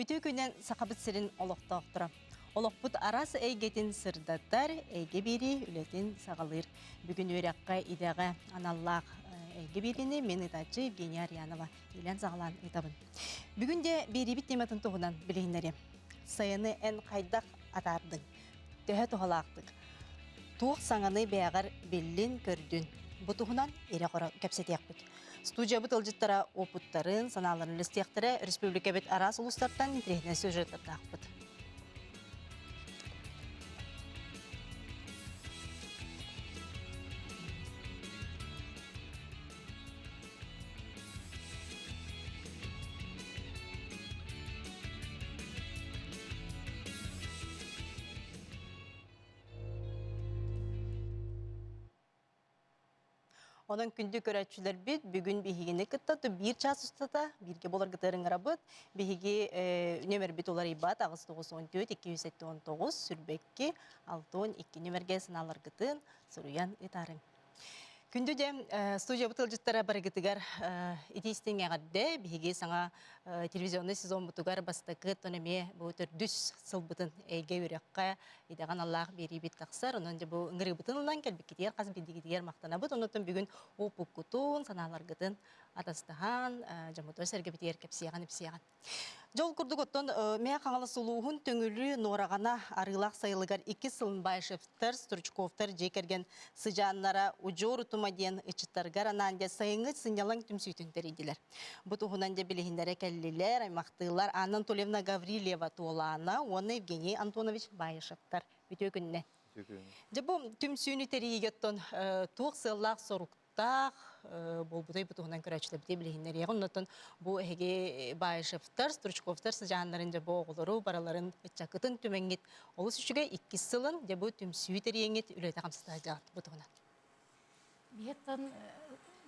Бүтү күнен сақабыт сирин олоқтоқтыра. Олоқпут арас әйгетін сырдаттар, әйге бері үлетін сағалыр. Бүгін өрәққа идағы аналлақ әйге беріні мен итачы Евгения Арьянова елен сағалан етабын. Бүгін де бері бит тематын тұғынан білейінлері. Сайыны ән қайдақ атардың, төхі тұғалақтық. Туық саңаны бәғар беллин көрдін. Бұтығынан ере қора кәпсетек бұд. Студия бұт ылжыттара опыттарын, саналарын лістектірі Республика бет арас ұлыстардан трехне сюжеттардақ бұд. Onun күнді көрәтшілер бүт, бүгін бейгені күттаты бір час ұстата, бірге болар ғытарын ғарабыт, бейге нөмір бүт олар ибат, ағыз 914-219, сүрбекке 612 нөмірге сыналар ғытын, сұруян етарын. Күнді де студия бұтыл жыттара бары ғытығар етейстен әғадды, бейге саңа телевизионный сезон бұтығар бастықы төнеме бұтыр дүс сыл бұтын әйге өрекқа едаған Аллах бері бет тақсар, оның де бұл ұңғыры бұтынылан кәлбі кетер, қазын бедігедер мақтана бұт, онытын бүгін опық күтуын, саналар ғытын атастыған, жамытой сәрге бітер кәпсияған. Жол күрдік оттон, мәе қаңалы сұлуғын төңілі норағана арылақ сайылығар 2 сылын байшыфтар, Стручковтар жекерген сыжанлара ұжор ұтымаден ұчыттарғар ананде сайыңы сынялан түмсүйтіндер еділер. Бұтығынан де білігіндері кәлілер, аймақтығылар Анна Анатольевна Гаврилева туолана, оны Евгений Антонович байшыфтар. Бүті өкінне. Жабу түмсүйіні тәрі егеттон туық сыллақ соруқтар, бұл бұдай бұтығынан көрәчілі біте білігіндер еғін. Онытын бұл әге байшыфтар, Стручковтар сыжанларын жабу оғылыру бараларын үтчақытын түмәңгет. Олыс үшіге 2 сылын жабу түмсүйі тәрі еңет үлеті қамсыда бұтығынан. Беттен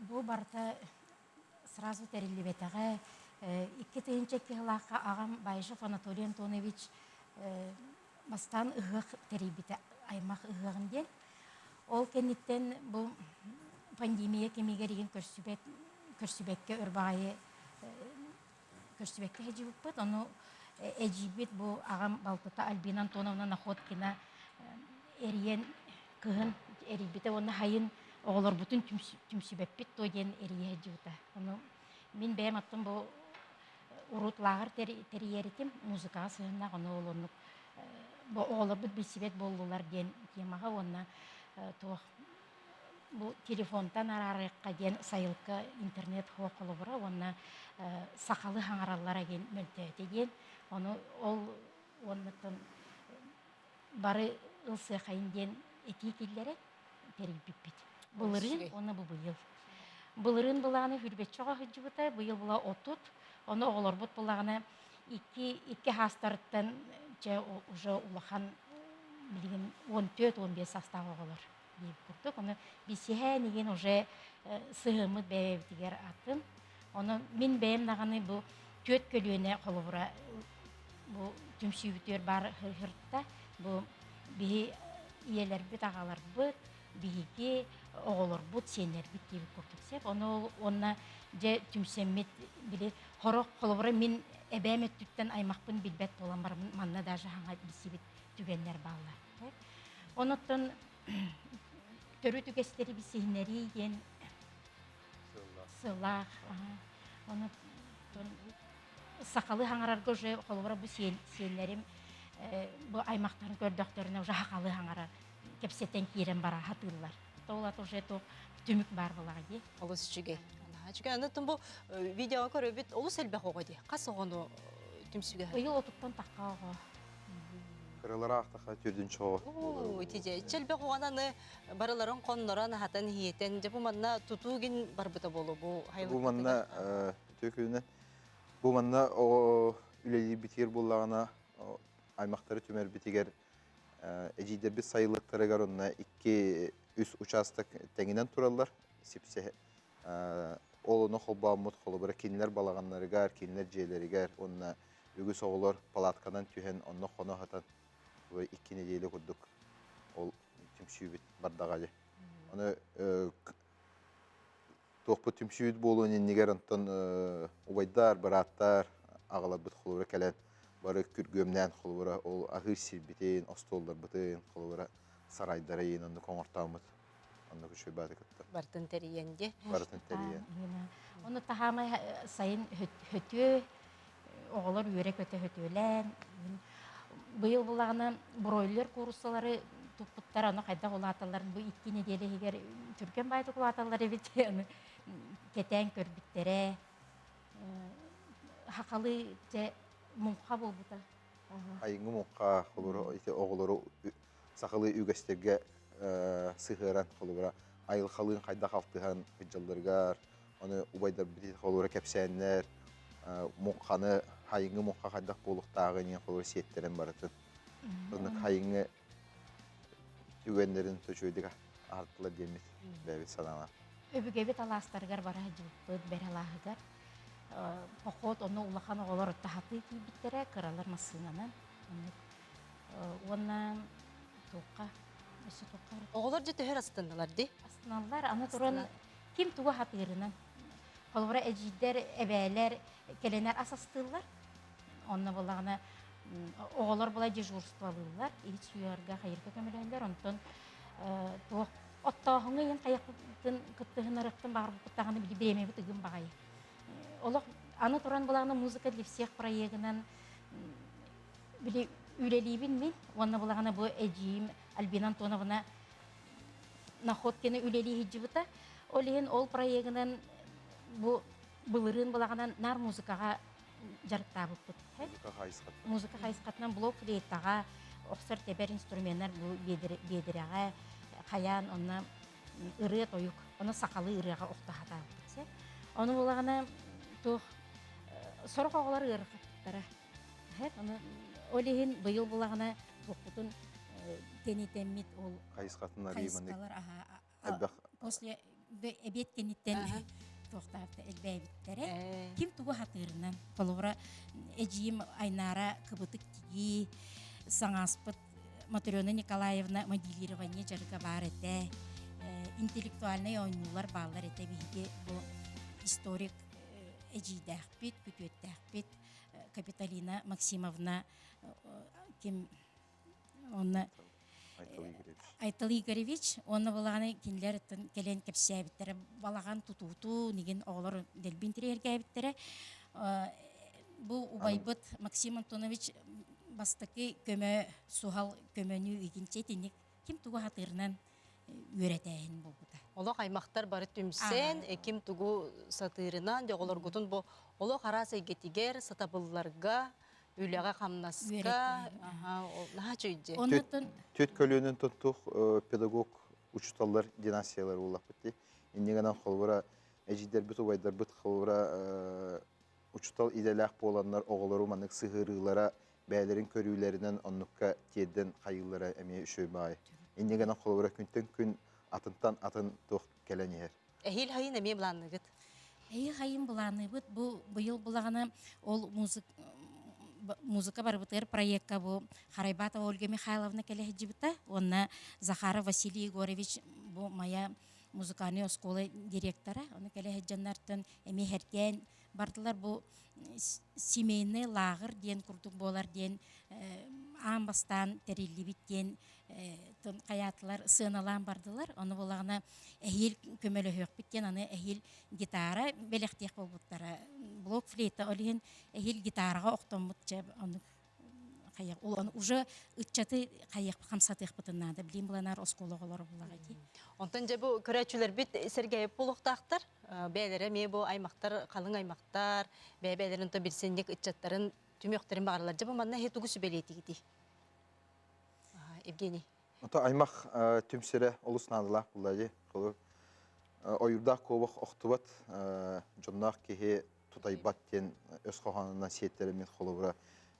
бұл барта сразу тәрелебетіға 2 түйінчекке ғылаққа ағам Байшов Анатолий Антонович бастан ұғық тәребеті аймақ ұғығын ден. Ол кенеттен бұл пандемия кемегереген көрсібекке үрбағайы көрсібекке әжібіп бұд. Оны әжібет бұл ағам Балтыта Альбина Антоновна Находкина әріен күғын әрібеті оны хайын оғылар бұтын түмсібеппет тойден әрие әжібіті. Мен бәйім аттым бұл ұрут лағыр тәріерітім музыкаға сығынна ғаны олынып. Оғылар бұд білсібет болулар ден темаға онына бұл телефонтан арарыққа ден сайылқы интернет хоқылы бұра, онына сақалы хаңаралар әген мөлтәті ден. Онытын бары ұлсы қайын ден әтекелері тәрібіппет. Бұлырын, оны бұйыл. Бұлырын бұлағаны хүрбет çoğa хүджібіті, бұйыл бұла отут, оны оғылар бұд бұлағаны 2 хастарыттан уже улахан 14-15 састав оғылар дейіп күрдік. Оны бесеге неген уже сығымыд бәйбетігер атын. Оны мен бәйімнағаны бұл төт көлуіне қолы бұра бұл түмсүйбітер бар хыртта. Бұл бейі иелер бүт, ағалар бүт, бейге оғылар бұт, сенер бүт дейіп күрдіксеп. Оны же түмсеммет білер. Қорық қолы бұра мен әбәмет түттен аймақпын білбәт болан бар. Манна даже хаңа білсебет түгенлер балар. Оныттын төрі түгестері бісейінері ен сылақ. Сақалы хаңарарға уже қолы бұра бұл сенлерім бұл аймақтарын көрдіқтеріне уже хақалы хаңарар кепсеттен кейрен бара хатылар. Тоғылат уже түмік бар бұлағы. Олыс үшіге. Әнеттің бұл видеоға көрі бет олыс әлбәқ оға де. Қас оғаны түмсіге? Ойыл отыптан таққа оға. Кырылара ақтақа түрдің çoğu. Өтеде. Чәлбәқ оғананы барыларын қонларан хатын хиеттен. Бұл манна тұтуғын бар бұта болу бұл хайлық. Бұл манна төкөйінен. Бұл манна үлелі бітер болағына аймақтары түмер бітегер әжейдер біз сайылықтарығар онына 2-3 участок тәңінен тұралар. Сепсе олыны қолба мұт қолы бірі кенілер балағанларығар, кенілер жейлерігер, онына үгіс оғылар палаткадан түйен, онына қона хатан 2 неделі күрдік. Ол түмсүйбет бардағалы. Оны тоқпы түмсүйбет болуын енігер онтан ұбайдар, бараттар, ағалар бұт қолы бірі кәлен бары күргөмнән холбора ол агыр сирбитен, остолдар бытын холбора сарайдары онны коңортамыт. Онны күшөй бады кытта. Бартын териенде. Бартын терия. Оны тахамай сайын хөтө оғылар үйрек өте хөтөлән. Быйыл булағына бройлер курсалары туппуттар аны қайда қолаталарын бұл 2 неделе егер түркен байды қолаталары бите аны кетен көрбіттере хақалы те мұңқа болбыта. Айыңы мұңқа холбора ите оғылары сақалы үгестерге сыхыран холбора айыл халын қайда қалтыған хыджалдыргар, оны убайдар бітет холбора кәпсәннер, мұңқаны хайыңы мұңқа қайдақ болуқтағы нен холбора сиеттерін барытын. Оны хайыңы түгенлерін төчөйдіға артылар демет бәбет саналар. Өбігебет аластаргар бара жылпыд бәралағыгар. Поход оны улахан оғылар ұттахаты кейбіттере кыралар масынанан. Оны тоққа, өсі тоққа. Оғылар жете хер астындалар ди. Астыналар, аны тұрын кем туға хатырынан. Қолбыра әжидер, әбәлер, келенер асастылар. Онны болағына оғылар болай дежурствалылар. Ит сүйарға қайырға көміләйлер. Онтын оттағыңы ең қаяқтың күттігін ұрықтың бағыр бұқтағаны білі береме бұтығын бағайы. Олық аны тұран болағына музыка для всех проегінен білі үлелейбін мен. Онны болағына бұл әжейім Альбина Антоновна находкені үлелей хиджібіта. Олеген ол проегінен бұлырын болағынан нар музыкаға жарықта бұппыт. Музыка қайысқатынан блок флейттаға, оқсыр тебер инструменттер бедіріға, қаян, оны ұры тойық, оны сақалы ұрыға оқтағата бұппытсе. Оны болағына сорық оғылар ұры қаттықтары. Олеген бұйыл болағына бұқпытын кенетеммит ол қайысқалар. После әбет кенеттен тоқтақты әлбәйбіттері. Кем туғы хатырынан? Қолуыра әжейім Айнара кыбытық тиги, саңаспыт Матрена Николаевна моделирование жарыға бар әті. Интеллектуальный ойнулар балар әті бейде бұл историк әжейді әқпет, күтөтті әқпет, Капиталина Максимовна кем оны Айтал Игоревич, оны балағаны кенлер келен кепсәбіттері, балаған тұтуыту, неген оғылар дәлбінтері әргәбіттері. Бұл Убайбыт Максим Антонович бастықы көмі, суғал көміні үйгенше тенек кем туғы хатырынан өретәйін бұл бұта. Олық аймақтар бары түмсен, кем туғы сатырынан, оғылар ғытын бұл олық арасы гетігер, сатабылларға, Үліға қамнасқа, наға чөйде. Төт көлінің тұттық педагог учталар династиялар олақ бітті. Иннегенен қолбыра әжидер бүт, ұбайдар бүт қолбыра учтал иделәқ боланлар оғылару манық сығырылара бәлерін көрілерінен онныққа тедден қайылара әме үшөй бай. Иннегенен қолбыра күнтен күн атынтан атын тұқ кәлән ер. Әйіл хайын әме бұланығыд? Әйіл хайын бұланығыд, бұйыл бұлағына ол музыка бар бутыр проектка бу Харайбата Ольга Михайловна келе жибита, онна Захаров Василий Егорович бу моя музыкальная школа директора, оны келе жаннартын эми херкен бардылар бу семейный лагер ден курдук болар ден амбастан терилибит ден тон каятлар сыналан бардылар, оны булагына эхил көмөлө хөк биткен, аны эхил гитара белектек болбуттара блок флейта олин эхил гитарага октомутча аны каяк ул уже ытчаты каяк хамсатык бутунада билим буланар оскологолор булагати. Онтан же бу көрәчүләр бит сергәйеп булуктактар. Бәйләре ме бу аймактар, калың аймактар, бәйләрен то бирсенник ытчаттарын түмөктөрүн багырлар. Же бу манна хетугу сүбелетиги. Евгений. Ото аймак түмсере олуснадылар булады. Ойурда кобок октубат жоннак кеhe тутайбат тен өз коханынан сиеттермен холобра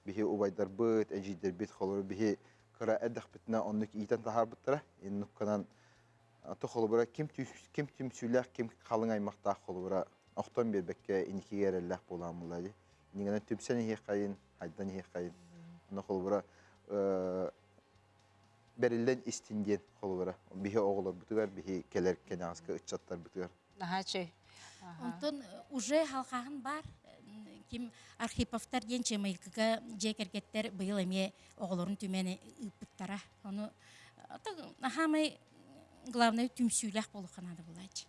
бихи убайдар быт, эжидер бит холобра бихи кыра эддах битна оннук ийтен тахар биттара. Иннук канан ото холобра ким түмсүләк, ким калың аймакта холобра октон бербекке иникигерелләк булам булады. Нигәнә түмсәне хекайын, хайдан хекайын. Аны холобра берилден истинген холбара. Бихи оғылар бүтігер, бихи келер кенағызға үтчаттар бүтігер. Наха чөй. Онтон уже халқағын бар, Ким Архиповтар ден чемайкыга жекергеттер быйыл эме оголорун түмени ыппыттара. Оны ахамай главное түмсүйлэх болуханады булач.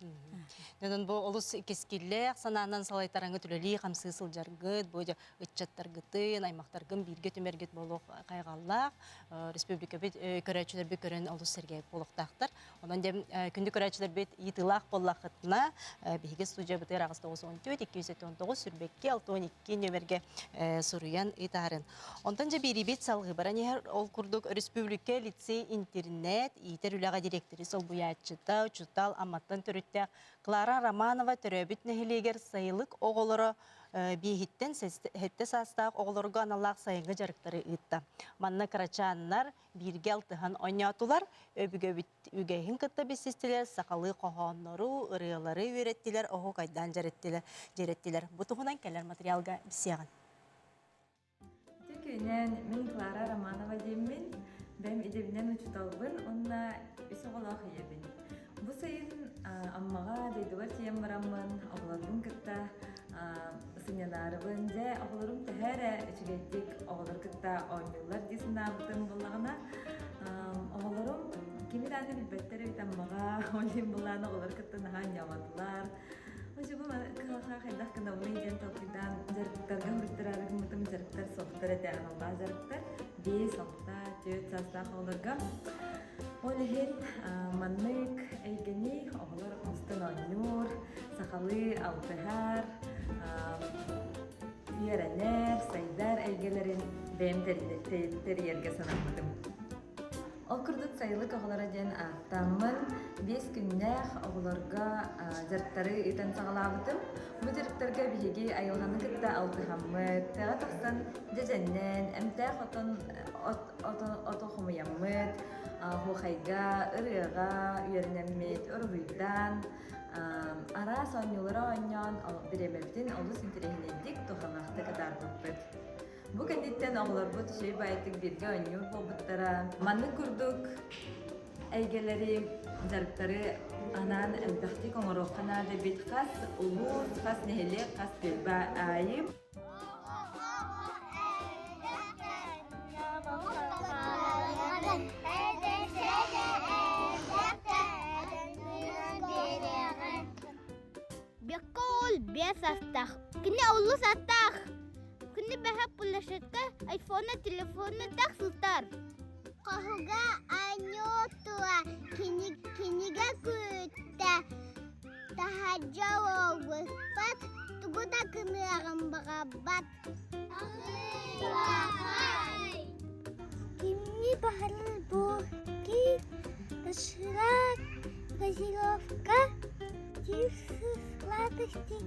Нөдөн бу олус кескилле санаанан салайтараңы түлөли камсы сылжаргыт, бойда ытчаттаргытын, аймактаргын бирге түмергет болук кайгаллак, республика бит көрөчүлөр бит көрөн олус сергей болуктактар. Онан дем күндү көрөчүлөр бит итылак боллакытына биге студия бит агыс 914 219 сүрбекке 612 нөмерге суруян итарын. Онтан же бирибит салгы баранер ол курдук республика лицей интернет итер үлага директоры сол буячыта учутал аматтан төрүттө Клара Романова төрөбүт нехилегер сайылык оголоро бихиттен хетте састак оголорго аналак сайынгы жарыктары ытта. Манна карачаннар бирге алтыхан ойнатулар, өбүгөбүт үгейхин кытта бисистилер, сакалы кохоннору, ырыялары үйреттилер, ого кайдан жареттилер. Бутугунан келер материалга бисяган. Текенен мен Клара Романова деймін. Бәм идебінен учуталбын, онна үсі қолақ ебін. Бұл сайын аммаға дейдуар тием барамын, оғыларбын кітта сыняларыбын жа, оғыларым тәхәрі үчігеттік оғылар кітта ойнылар дейсін абытын болағына. Оғыларым кемер аны білбеттері бит аммаға ойнын болағына оғылар кітта нахан ямадылар. Оже бұл қылаға қайдақ кына оны иден тоқидан жарықтарға хүрттірарығы мұтым жарықтар соқтыр әті ағалға жарықтар. Бей соқта, төт састақ оларға. Ол ехен маннык әйгені оғылар ұстын ойнур, сақалы алтығар, үйерәнер, сайдар әйгелерін бәйім тәрерге санамадым. Ол күрдік сайылык оғылара ден аттамын 5 күннәқ оғыларға жарықтары үтін сағалабытым. Бұл жарықтарға бігеге айылғаны күтті алтығамыд, тәға тақсан жәжәннен, әмтәқ ото құмыямыд, хуқайға, ұрыға, үйерінеммет, ұрғыйдан, ара сонюлары ойнан біремелден олыс интерегінендік тұғалақты кадар бұппыд. Бу кәндеттен оғылар бұт шей байтық бірге ойнур болбыттара. Манны күрдік әйгелері, жарықтары анан әмдіқтік оңырыққана да бет қас ұлуыз, қас нәхелі, қас белба айым. Бекка ол бес астақ, кіне ұлыс астақ. Күнді бәхәп бұлашетті айфона телефонны тақсылтар. Қағыға анютуа, кенеге күтті. Тахаджа оғыз бат, тұғыда күні ағым баға бат. Кемні бағалыл бұл ки, дашырак, газировка, типсыз сладости.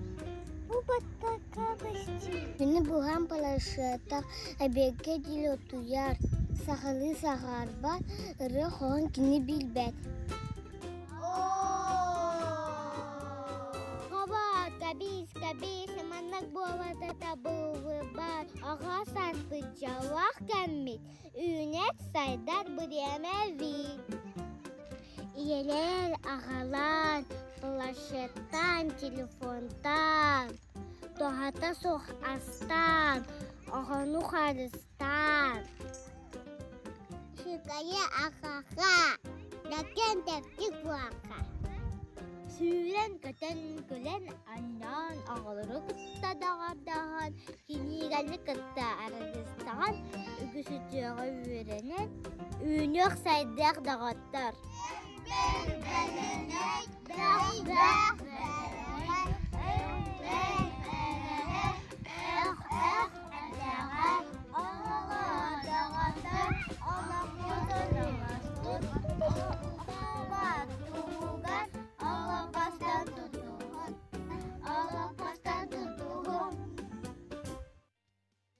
Мені бұған балашыта әбекке дел отуяр, сақалы сағарба, ұры қоғын кені білбәд. Қаба, кәбіз, маннақ болада табылы бар, аға састы жауақ кәммет, үйінет сайдар бұреме вид. Иелер ағалар, плашеттан, телефонтан, тоғата соқ астан, ағану қарыстан. Шықайы ағаға, дәкен тәптік бұақа. Сүйрен көтен көлен аннан, ағалары күтті дағардаған, кенегәлі күтті арығыстаған, үгісі түйіға үйренен, үйінек сайдақ дағаттар.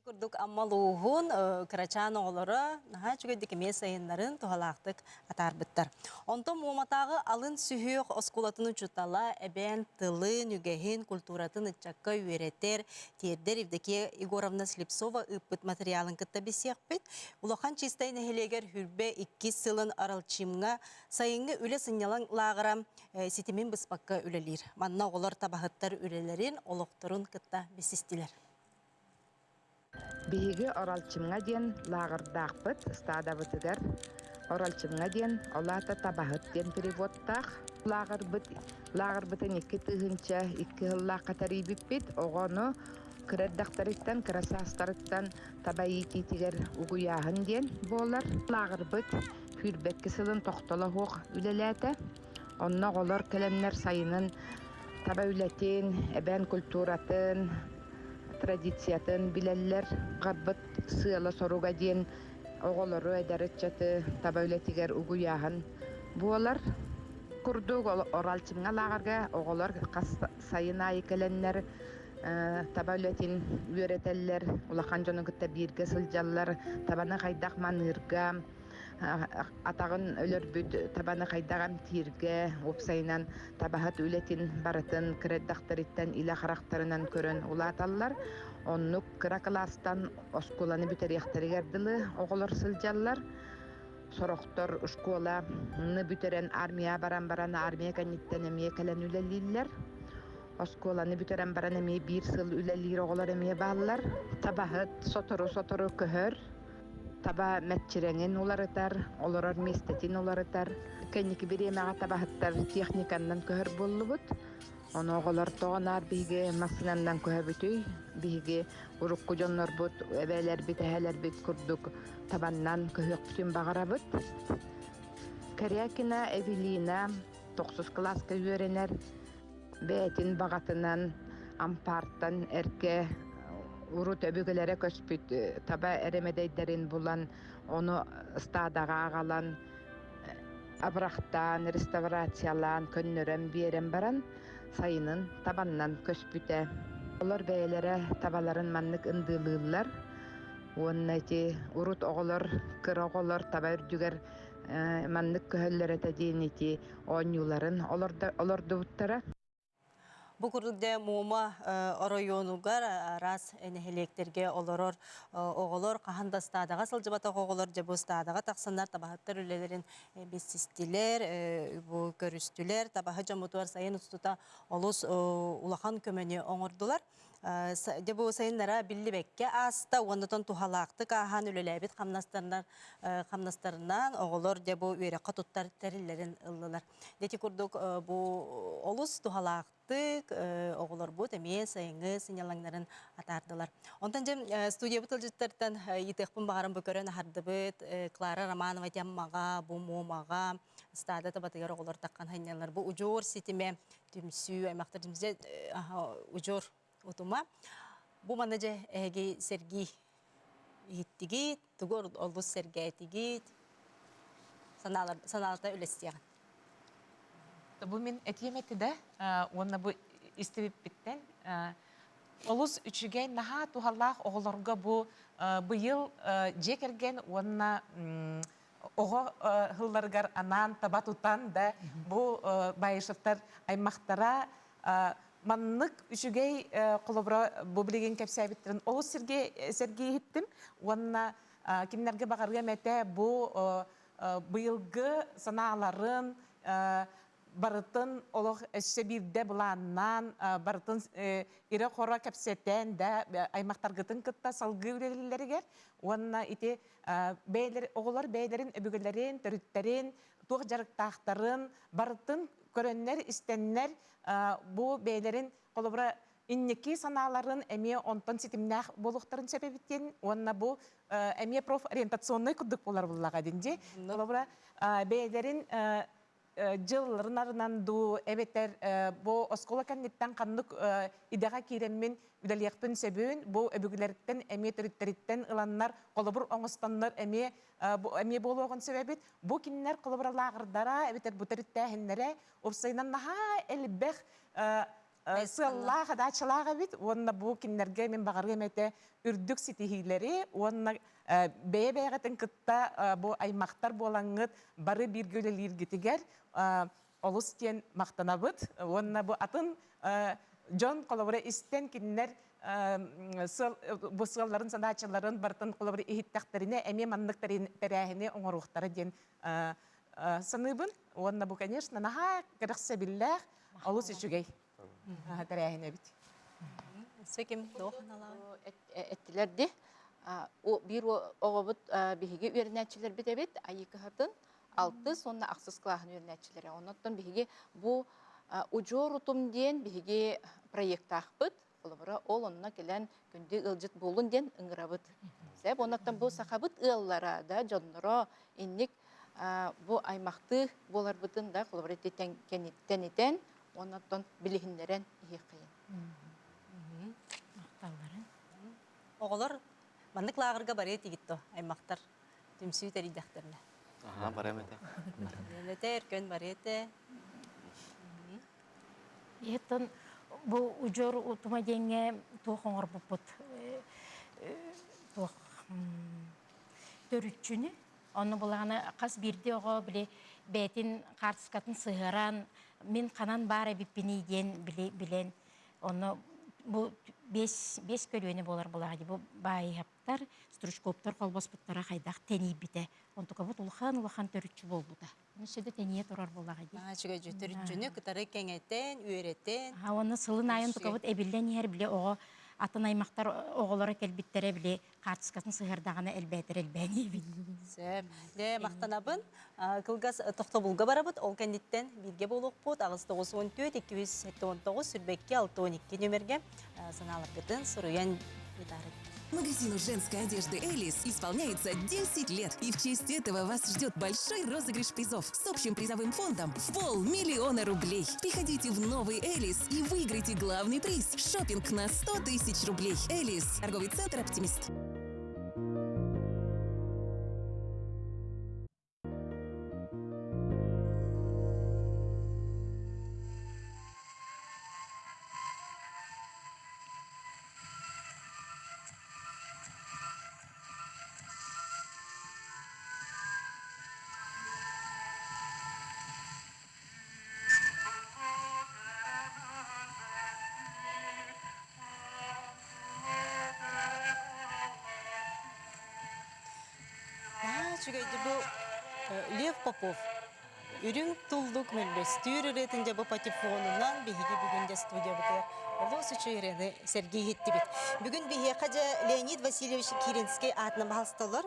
Курдук аммалуғын карачан оғылары наға жүгедік емес сайынларын туғалақтық атарбыттар. Онтон мұматағы алын сүйіқ оскулатын ұчутала әбән тылы, нүгәхін, культуратын ұтчаққа үйретер, тердер евдеке Егоровна Слепцова үппіт материалын кітті бесеқпіт. Улахан чистайын әхелегер хүрбе 2 сылын аралчимға сайынғы үлі сынялан лағырам сетімен бұспаққа үлелер. Манна оғылар табағыттар үлелерін олықтырын кітті бесістілер. Биһиги оралчымга диэн лаагырдаахпыт стаадабытыгар оралчымга диэн олаата табаһыт диэн переводтаах лаагырбытын икки тыһынча икки хыллаах катарыйбиппит оҕону кырардахтарыттан кырасаастарыттан табайититигер угуяаһын диэн буолар лаагырбыт хүрбекки сылын тохтолоһуох үлэлээте онно оҕолор кэлэннэр сайынын таба үлэтин эбэн культуратын традициятын билэллэр гарбыт сыала соруга диэн оҕолору эдэрыччаты таба үлэтигер угуяаһын буолар курдук оралчымга лаагарга оҕолор сайын аайы кэлэннэр таба үлэтин үөретэллэр улахан дьонугутта бииргэ сылдьаллар табаны хайдах манырга атагын өлөрбүт табаны хайдагам тииргэ упсайынан табаһат үлэтин барытын кыраддахтарыттан ила характарынан көрөн улааталлар оннук кыра класстан оскуланы бүтериэхтеригер дылы оҕолор сылдьаллар сорохтор школа ны бүтерен армия баран армия канниттен эмие кэлэн үлэлииллер осколаны бүтерен баран эмие биир сыл үлэлиир оҕолор эмие бааллар табаһыт сотору көһөр таба мәтчиреңин уларытар олорор местетин уларытар кэнники биремага табаһыттар техникандан көһөр боллубут ону оҕолор тоҕонаар биһиги массынандан көһөбүтүй биһиги урукку дьоннорбут эбээлербит эһэлербит курдук табаннан көһөкпүтүн багарабыт Карякина Эвелина 9 класска үөренер бээтин багатынан ампартан эрке урут өбүгөлөрө көспүт таба эремедейдерин булан ону стадага агалан абрахтан реставрациялан көннөрөн биерен баран сайынын табаннан көспүтэ олар бээлере табаларын маннык ындылыылар уоннати урут оголор кыр оголор таба үрдүгер маннык көһөллөрөтө диинити ооньюларын олордубуттара. Бу курдукте мума районугар раз энехелектерге олорор оголор каханда стадага сылжыбата оголор жебу стадага таксандар табахаттар үлелерин бессистилер бу көрүстүлер табахы жамутуар сайын устута олус улахан көмөнү оңордулар. Дебу сайыннара биллибекке аста оннотон тухалаакты кахан үлелебит хамнастарынан оголор дебу үйрөккө туттар терилерин ыллылар. Дети курдук бу олус тухалаакты оголор бу теме сайынгы сыйналаңнарын атардылар. Онтан жем студия бутылжыттардан итекпин багарын бөкөрөн хардыбыт Клара Романова теммага бу мумага стада табатыгар оголор таккан хайнялар бу ужор ситиме түмсү аймактар жимзе ужор утума бу манаже эги Сергей иттиги тугор олбус Сергейтиги саналарда үлестиян. Бу мен этиемети да онна бу истебиттен олус үчүгей наха тухаллах оголорго бу быйыл жекерген онна ого хылларгар анан табатутан да бу байышыптар аймактара маннык үчүгей колобро бу билеген кепсәбиттерин олус Сергей хиттим онна киннерге багарга мете бу быйылгы санааларын барытын олох эссе бирде буланнан барытын ире хора кепсетен да аймактаргытын кытта салгы үлелеригер онна ити бейлер оголор бейлерин өбүгөлөрүн төрүттерин туг жарыктактарын барытын көрөннер истеннер бу бейлерин колобра инники санааларын эме онтон ситимнах болуктарын себебиттен онна бу эме профориентационный кудук болар буллага динди колобра бейлерин жылларынан ду эбетер бу оскола канниттан каннык идега киреммин үдөлиякпын себүүн бу өбүгүлерден эме төрүттериттен ыланнар колобур оңостаннар эме болгон себебит бу киннер колобуралаагырдара эбетер бу төрүттээхиннере опсайнан наха элбех сыллаага дачылаага бит онна бу киннерге мен багарга эмете үрдүк ситихилери онна бэйбэйгатын кытта бу аймактар болаңыт бары биргөлелиргитигер олус тен мактанабыт онна бу атын жон колобура истен киннер бу сылларын санаачыларын бартын колобура ихиттактерине эме манныктарын перээхине оңоруктары ден саныбын онна бу конечно наха кырыкса биллах олус үчүгей перээхине бит Сөкем дооханалаа. Ettилерdi. O bir oğabut bihigi ürenetçiler bitebit ayıkı hatın altı sonra aksız klahın ürenetçileri. Ondan bihigi bu ucurutum diyen bihigi proyekt akbıt. Olabara ol onuna gelen günde ılcıt bulun diyen ıngırabıt. Sep ondan bu sakabıt ıllara da canlara innik bu aymaktı bolar bıtın da olabara teniten ondan bilihinleren iyi kıyın. Мактауларын. Оголор маннык лагырга барые тигитто аймактар түмсүү теридахтерне. Ага, барам эте. Нете эркөн барыйте. Еттен бу ужор утума деңе тоохоңор бупут. Тоох төрүчүнү. Оны булаганы кас бирде ого биле бетин картскатын сыгыран мен канан бары биппини ден билен. Оны bu beş kölüğüne bolar bulağı bu bayıhaptar sturuşkoptar kolbasputtara haydaq teni bite. Ontuka bu ulhan törütçü bol bu da. Onu şöyle teniye turar bulağı di. Чыга жөтөрүчүнү кытары кеңетен, үйрөтен. Ha onu sılın ayın tuka bu ebilden yer bile o атын аймақтар оголора келбиттере биле картскасын сыгырдаганы элбетер элбени бит. Сөп. Де мактанабын, кылгас тохтобулга барабыт, ол кандиттен бирге болуқпут, агыс 914-279 сүрбекке 612 нөмерге саналыргытын суруян битарык. Магазину женской одежды «Элис» исполняется 10 лет. И в честь этого вас ждет большой розыгрыш призов с общим призовым фондом в 500 000 рублей. Приходите в новый «Элис» и выиграйте главный приз – шопинг на 100 000 рублей. «Элис» – торговый центр «Оптимист». Чугайды бу Лев Попов. Үрүң тулдук мөлбөстүр иретинде бу патефонунан биһиги бүгүнде студиябыты. Олос үчүрени Сергей Хиттибит. Бүгүн биһи кажа Леонид Васильевич Киринский атына балсталар.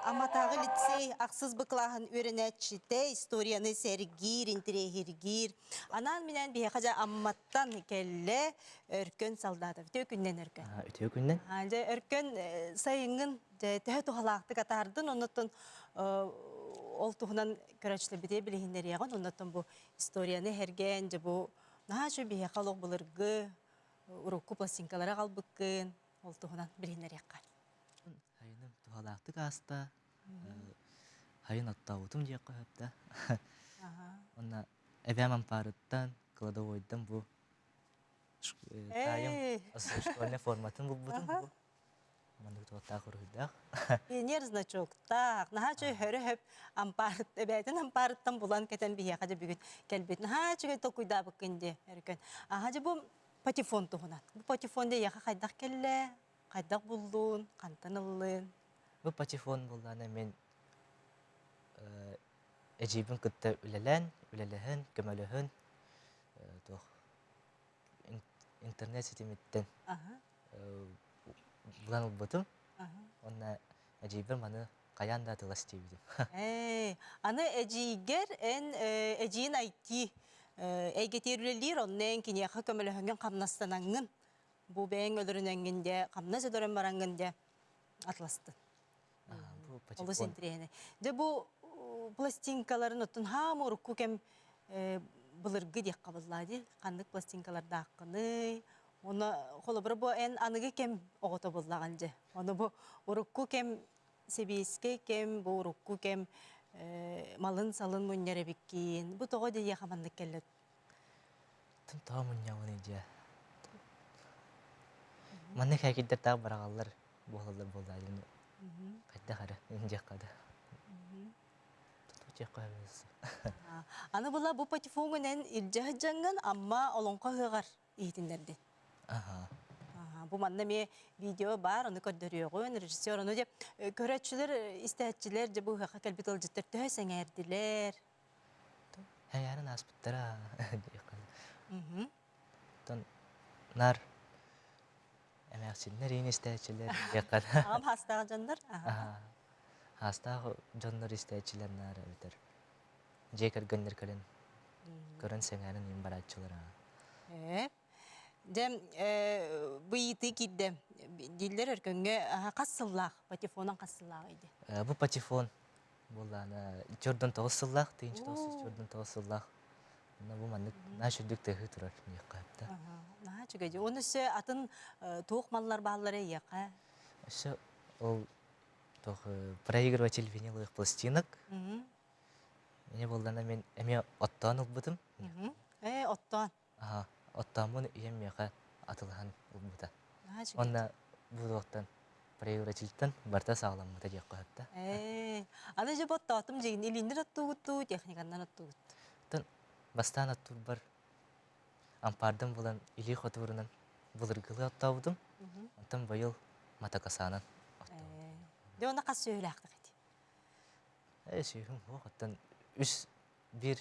Аматагы лицей аксыз быклахын өренетчите историяны Сергей Интерегиргир. Анан менен биһи кажа амматтан келле өркөн солдатов. Төкүннен өркөн. Өтөкүннен? Анже өркөн сайынгын тәһә тухалақты катардын, оннотон ол тухунан көрәчле бите билеһиндер ягын, оннотон бу историяны херген, же бу наашы бие халык булыргы, урукку пластинкалары калбыккын, ол тухунан билеһиндер яккан. Хайыным тухалақты каста, хайын аттаутым дия қойыпта. Онна әбәман парыттан, кладовойдан бу тайым, школьный форматын бу бутын бу. Мандык туаттаа көрүдак. Пионер значок так. Нахачы хөрөп ампарт эбетин ампарттан булан кетен бие када бүгүн келбет. Нахачы токуйда быкынды эркен. Ахажы бу патефон тугунат. Бу патефонде яка кайдак келле, кайдак булдун, кантанылын. Бу патефон булганы мен эжибин кытта үлелehen, көмөлөһөн тох интернет сетеметтен. Булан улбутум. Онна эжибир маны каянда тыластыбыдым. Аны эжигер эжин айти эйгетерүлелер оннен кинеха көмөлөһөнгөн камнастанаңын. Бу бэң өлөрүнөнгөнде камна сөдөрөн барангынде атласты. Бу Олус патефон. интрени. Де бу пластинкаларын отун хамур кукем былыргы дек кабыллады. Кандык пластинкаларда аккыны. Оны холобыр бу эн аныгы кем огото боллаган же. Оны бу урукку кем себиске кем бу урукку кем малын салын муннере биккин. Бу того де яхамандык келет. Тым таамын явын ия. Маны хакиддер таа барагаллар болалар болдайын. Кайда кара инжек када. Тутук кайбыз. Аны була бу патефонгунен илжахжанган амма олонка хыгар ийтиндерди. Бу манна ме видео бар, оны көрдөрүөгөн режиссер оны деп көрөчүлөр, истәчилер же бу хакка келбит алжыттыр төсеңердилер. Хаярын аспыттара. Тон нар Эмәкчиннер ин истәчилер яккан. Ам хастага жандар. Хаста жоннор истәчилер нары битер. Жекер гөннер кален. Көрөн сеңәрен ин барачылар. Дем быйты кидде. Диллер өркөнгө кассыллак, патефонан кассыллак иде. Бу патефон булана жордон тогысыллак, тыйынчы жордон тогысыллак. Бу маннык нашүдүк тәһи турар яккапта. Наха чүгөжү. Оны сө атын тоок маллар баалары яка. Ошо ол тох проигрыватель виниловых пластинок. Мне болдана мен эме оттан улбутум. Оттан. Оттамын ием яка атылган улбута. Наха чүгөжү. Онна бу доктан проигрывательтен барта сагламмыта яккапта. Аны же боттатым жеген илиндер оттугутту, техникандан оттугут. Бастан аттур бар. Ампардын булан или хотурунан булыргылы оттабудум. Антан байыл матакасанан. Де оны кас сөйләктик иде. Сүйхім оқтан үс бір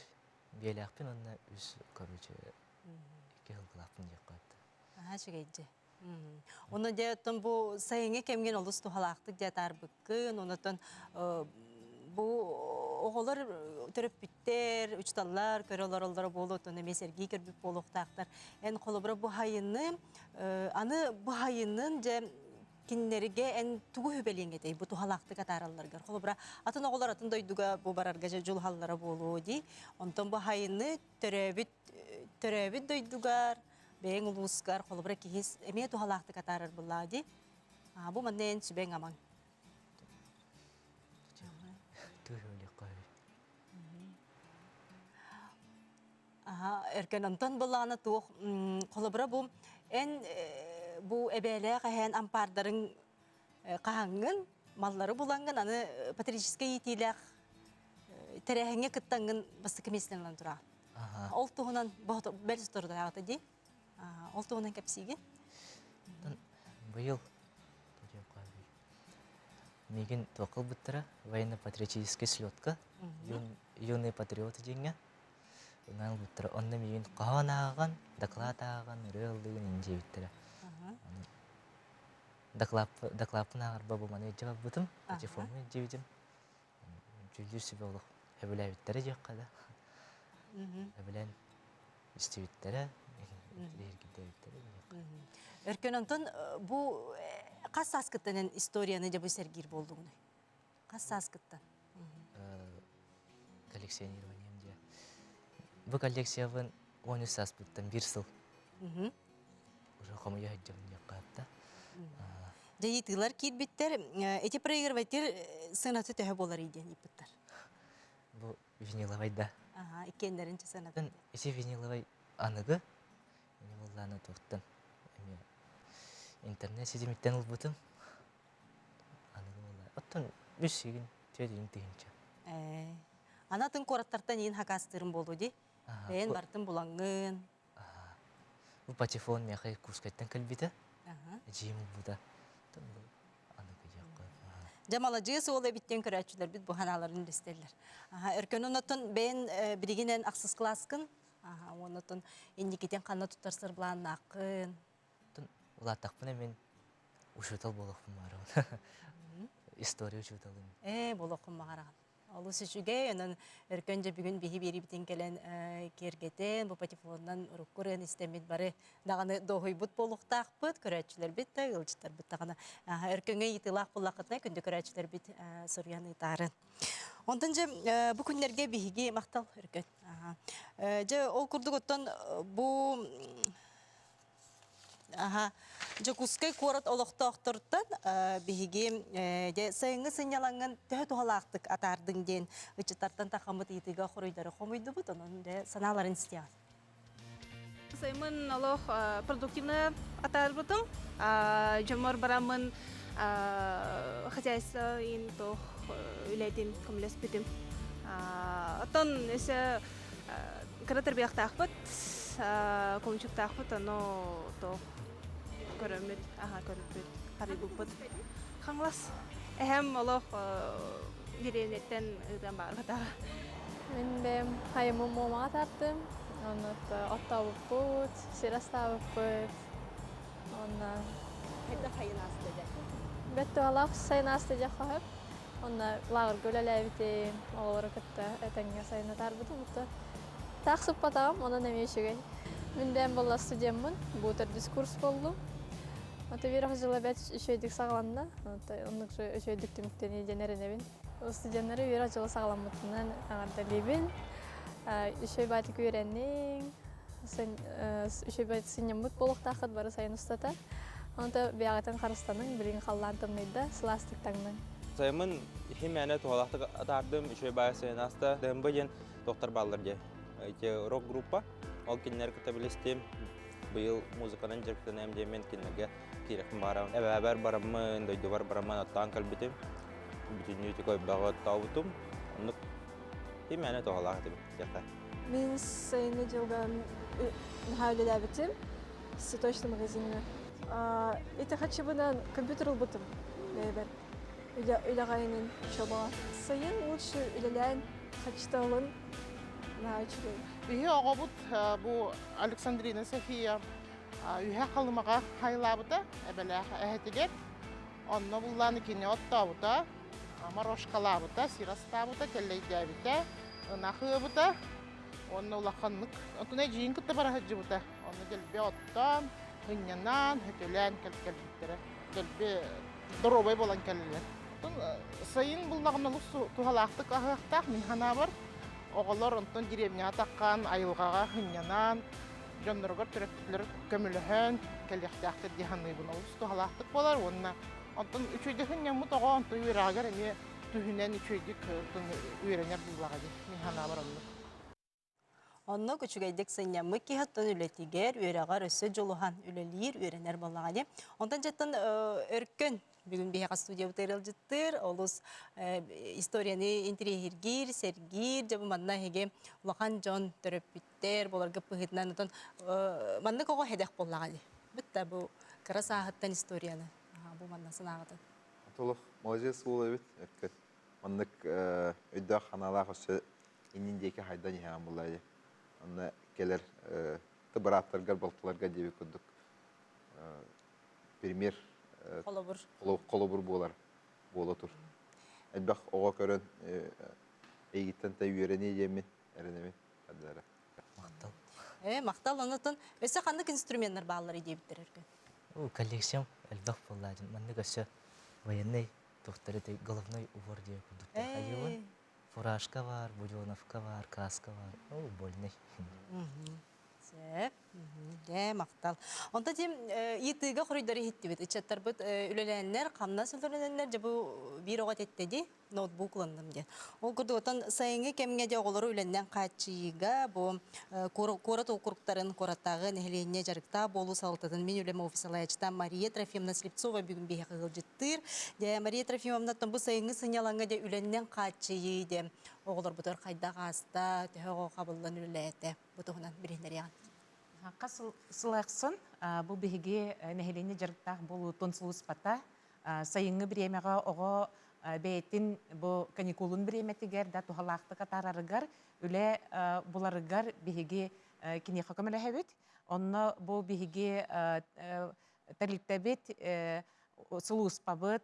беләқпен онна үс короче екі хылғылақпын деп қойды. Аха чүгейді. Оны де оттан бу сайыңы кемген олыс тухалақтық де тарбыққын, онытын бу оғылар төріп бүттер, үчталлар, көрелер олары болу, оттан месерги көрбіп болуқтақтар. Ән қолыбыра бу хайыны, аны бу хайынын же киннерге эн тугу хөбелеңгетей бу тухалактык атаралларга. Холобра атын оголар атын дойдуга бу барарга же жол халлара болуу ди. Онтон бу хайыны төрөбүт дойдугар, бең улускар холобра кихис эме тухалактык атарар булла ди. Бу манен сүбең аман. Эркен онтон булланы тух холобра бу эн бу эбеле каһан ампардарын кахангын маллары буланган аны патриотический итилек терехеңе кыттангын басты кемеснен тура. Ол тугунан бел сторда ягыты ди. Ол тугунан кепсиге. Быйыл меген токыл буттара военно-патриотический слётка. Юный патриот деңе. Унан буттара онда меген каанаган, доклад аган, рөлдүгүн инже биттара. Доклапын ағырба болманы өтжеға бұтым, телефонын өтжебедім. Жүлдер себе олық өбілі әбіттері жаққа да. Өбілін істебіттері, ергілді әбіттері. Өркен онтон, бұл қас саскыттанын историяны де бұл сәргер болдуғыны? Қас саскыттан? Коллекционированием де. Бұл коллекциявын 13 саспыттан бір сыл. Уже қомыя өтжебін жаққа апта. Жайытылар кирбиттер, эти проигрыватель сынаты төһө болар иден иппыттар. Бу виниловай да. Иккендеринче сынаты. Эти виниловай аныгы, эне болланы тоқтан. Интернет сетимиттен улбутум. Аныгы боллары. Оттан үс сегін төдейін тыгынча. Анатын кораттартан ең хакастырын болу де. Бәйін бартын булаңын. Бу патефон мияқай курскайттан кәлбеті. Жиым бұда. Жамала жиысы олай биттен көрәтшілер бит бұханаларын үлестерлер. Өркөнін отын бәйін бірігінен ақсыз класкын. Онытын ендекетен қанна тұттарсыр бұлан ақын. Улаттақпын әмен ұшытал болуқпын барым. История ұшыталым. Болуқпын мағараған. Олы сүшіге, онын өркөнже бүгін бейі бері бітен келен кергетен, бұл патефоннан ұрыққырын істемет бары дағаны доғой бұт болуқтақ бұт, көрәтшілер біт, ұлчықтар бұт дағаны. Өркөнге етілақ бұлақытына күнді көрәтшілер біт сұриян ұйтарын. Ондан же бұл күнлерге бейге мақтал өркөн. Же ол күрдік оттан бұл Жокускай корот олоқтоқтырттан бейге сайыңы сыняланған төхі туғалақтық атардың ден үчітарттан тақамыт етігі құрыйдары қомойды бұд, оның саналарын істеген. Сайымын олық продуктивны атар бұдым. Жомор барамын хозяйство ин тоқ үләйден көмілес бітім. Оттан өсі кіратыр бияқтақ бұд, комчуктақ бұд, оно тоқ көрөмүт, көрөмүт, харибу бұд. Қаңлас. Әхем олық деревнеттен ұйдан бар ғата. Мен бәм хайымым момаға тартым. Оны оттауып бұд, сирастауып бұд. Оны Hayda hayın astıca. Бетті алақ сайын асты жаққағып. Онна лағыр көлі әбітем, оғылары күтті әтәңге сайына тарбыды бұты. Тақсып батағым, онын әмешіге. Мен бән болла студентмін, бұтыр дискурс болду. Ота бір жылы бәт үшөйдік сағаланды. Онық үшөйдік түміктен еденерін әбін. Студенттері бір жылы сағаламытынан ағарда лебін. Үшөй бәті көрәннің. Үшөй бәті сынембіт болық тақыт бары сайын ұстата. Онда бәғатын қарыстаның білген қаллантымнайды сыластықтаңның. Sayımın himene tuhalaktık atardım, üçe bayasayın hasta. Dömbü gen doktor ballar ge. Rock grupa. O kinler kıtabilistim. Bu yıl muzikanın cirkten hem demen kinlerge kirekim baram. Haber baramın, doydu var baramın attan kalbitim. Bütün yüzü koy bağı tavutum. Onu himene tuhalaktık. Мен сайыны жылға нәхәулі дәбітім. Сыточный магазиніне. Это хочу бы на компьютер бутым, наверное. Или гайнин шоба. Сайын лучше илелән хачталын на очрей. Үйе оғабыт бұл Александрина София үйе қалымаға қайлабыда, әбәлі әхетігер. Онны бұлланы кене оттабыда, марошқалабыда, сирастабыда, телейдәбіде, ынақыбыда. Онны ұлаққанлық, онтына жиын күтті бара хаджыбыда. Онны келбе оттан, hınyanan, hötülen kelbittire, kelbi dorobay bolan kelliler. Sayın bulnağımnalık tuhalaqtık ahıqtaq minhana var. Oğullar ondan diremnya taqқан ayılğağa hınyanan, jondorgar türeptler kömülühön, kelliqtaqtır dihanı bunu tuhalaqtık bolar. Ondan üçüydü hınyamut oğa ondan üyragar, emi tühünen üçüydü üyrener bulnağı minhana var ondan. Онно күчүгәйдек сыннямы ки хаттан үлетигер, үйрәгәр өсө жолухан үлелир, үйрәнер баллагали. Онтан жаттан өркөн бүгүн бия студия үтерел жыттыр. Олус историяны интригир, сергир, жабы манна хеге улахан жон төрөпүттер, боларга пыгытнан отон манна кого хедек баллагали. Битта бу караса хаттан историяны. Бу манна сынагытын. Толық, молодец бол эбит. Эккет. Маннык өйдө ханалах өсө ининдеки хайдан яһан булайды. Онна келер тыбыраттарга балтыларга дебе күдүк. Пример колобур болар. Бола тур. Элбах ого көрөн эйгиттен та үйрөне демен, эренеме кадара. Мактал. Мактал анатын өсө кандык инструменттер баалар дебиттер эркен. Коллекциям элбах болладын. Мандык өсө военный тухтары головной убор деп күдүк. Фуражка бар, буденовка бар, каска бар. Больный. Сәп. Мактал. Онда дем итыга хорыдары хитти бит. Ичаттар бит үлеләннәр, камна сүлдөрәннәр җибу бир огат әттәди, ноутбукландым ди. Ол күрдү отан сайынгы кемгә дә оглары үләннән качыга бу корат окруктарын кораттагы нәһленне жарыкта болу салтатын мен үләм официалаячтан Мария Трофимовна Слепцова бүген бия кылжыттыр. Дә Мария Трофимовна бу сайынгы сыняланга дә үләннән качыйы дә оглар бутар кайда гаста тәһәгә кабылдан үләтә. Бу тугынан бирендәргән. Қасыл сылақсын, бұл бігеге нәхелене жарықтақ бұл тонсылыс бата. Сайыңы біремеға оғы бәйттін бұл каникулын біреметігер, да тухалақты қатарарығар, үлі бұларығар бігеге кенеқа көмілі әбет. Онны бұл бігеге тәліктәбет сылуыс пабыт,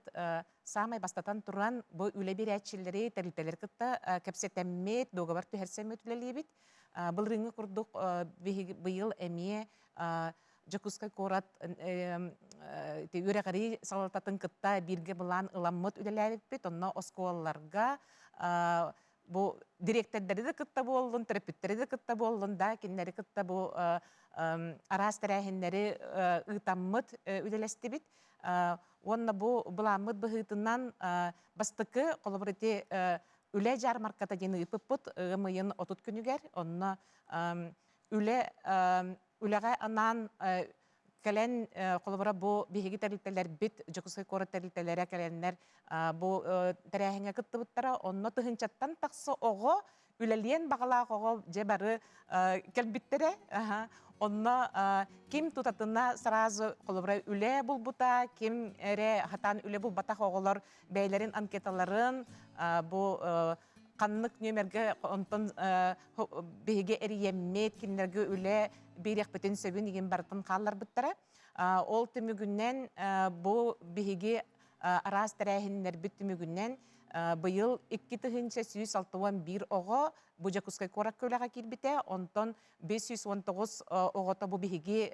самай бастатан тұран бұл үлі бір әтшілері тәліктәлер күтті кәпсетәммет, доғабар түхәрсәмет үлелебет. Бұл рыңы күрдік бұйыл әме Жакускай корат үйрәғари салататын кытта бірге бұлан ыламмыт үлеләбет, онна осколаларға бұл директордары да кытта болын, терапевттері да кытта болын, да кеннері кытта бұл арас тәрәхінлері ұйтаммыт үлеләстебет. Онна бұл бұламмыт бұғытынан бастықы қолыбырыте үле жармарката дені үпіппіт ғымайын отут күнігер, онна үлеға анан кәлен қолыбыра бұл бейгі тәрілтелер бит, жүкісі коры тәрілтелері кәленлер бұл тәрәхіңе күтті бұттара, онна тұхынчаттан тақсы оғы үлелен бағалақ оғы жебары кәлбіттері, онна кем тұтатына сразу қолыбыра үле бұл бұта, кем әрі хатан үле бұл батақ оғылар бәйлерін анкеталарын, бұл қаннық нөмерге онтон беге эриеммет киннерге үле берек бітін сөбін еген бартын қалар бұттара. Ол түмігінен бұл беге арас тәрәхіннер бүт түмігінен бұйыл 261 оғы Бужакускай корак көліға келбіте, онтон 519 оғыта бұл беге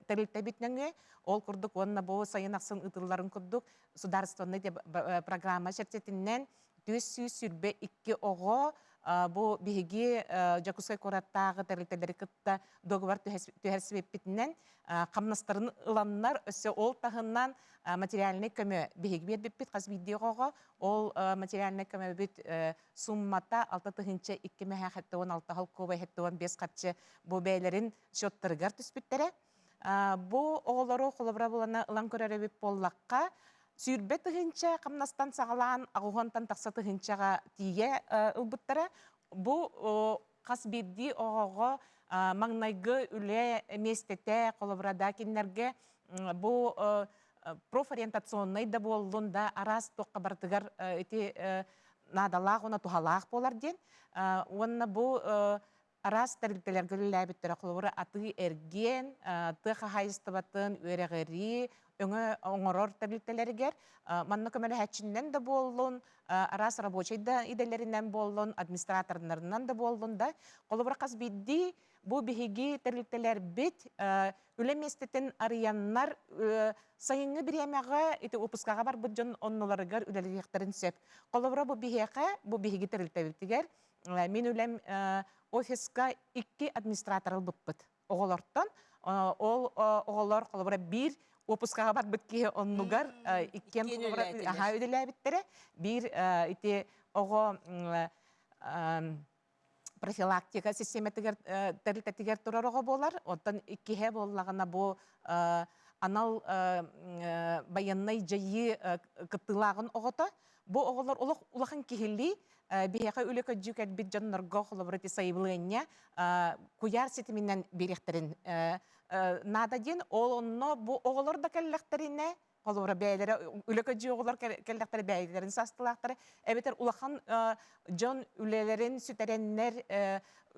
тәрілті бітніңе, ол күрдік, онына бұл сайын ақсын ұтыларын күрдік, сударыстығыны программа шәртетінен 242 оғы бұл беге Жакускай кораттағы тәрілтелері күтті доғывар түйәрсібеп бітінен қамнастарын ұланнар өсі ол тағынан материальный көмі беге бербеп бит, қаз видеоға ол материальный көмі бит суммата 6-тығынча 2 мәхә хәтті 16 хал көбай хәтті 15 қатшы бұл бәйлерін шоттырғар түспіттері. Бұл оғылары қолыбыра болана ұлан көрәрі беп боллаққа сүйірбе тығынча қамнастан сағалан ағуғантан тақса тығынчаға тие ұлбыттары. Бұл қас берді оғыға маңнайғы үлі местете қолыбырада кенлерге бұл профориентационный да болуында арас тоққа бартығар надалақ, оны тухалақ болар ден. Онына бұл арас тәрілтелер көлілі әбіттері қолыбыры аты әрген, тұқа хайыстыбатын өрегері, өңі оңырор тәрілтелергер. Манны көмелі әтшіннен де болуын, арас рабочайда иделерінен болуын, администраторларынан да болуын да. Қолыбыры қаз бейді бұл бігеге тәрілтелер бет, үлеместетін арыяннар сайыңы біремеға опысқаға бар бұджын онныларығар үлелеректерін сөп. Қолыбыра бұл бігеге тәрілтелер. Мен үлем офисқа 2 администраторыл бұппыт. Оғыларттан, ол оғылар қолыбыра бір опысқаға бар бұтке оннығар 2 өделі әбіттері. Бір оғы профилактика системетігер тәрілтетігер тұрарығы болар. Оттан 2 болағына бұл анал баяннай жайы кыттылағын оғыта. Бұл оғылар ұлақын кехілі бейеқа үлікі жүк әлбет жаннарға қолыбырыты сайылығыне күйар сетімінен беректерін. Нада ден, ол онны бұл оғылар да кәліліктеріне қолыбыры бәйлері, үлікі жүк оғылар кәліліктері бәйлерін састылақтары. Әбетер ұлақын жон үлелерін сүтәреннер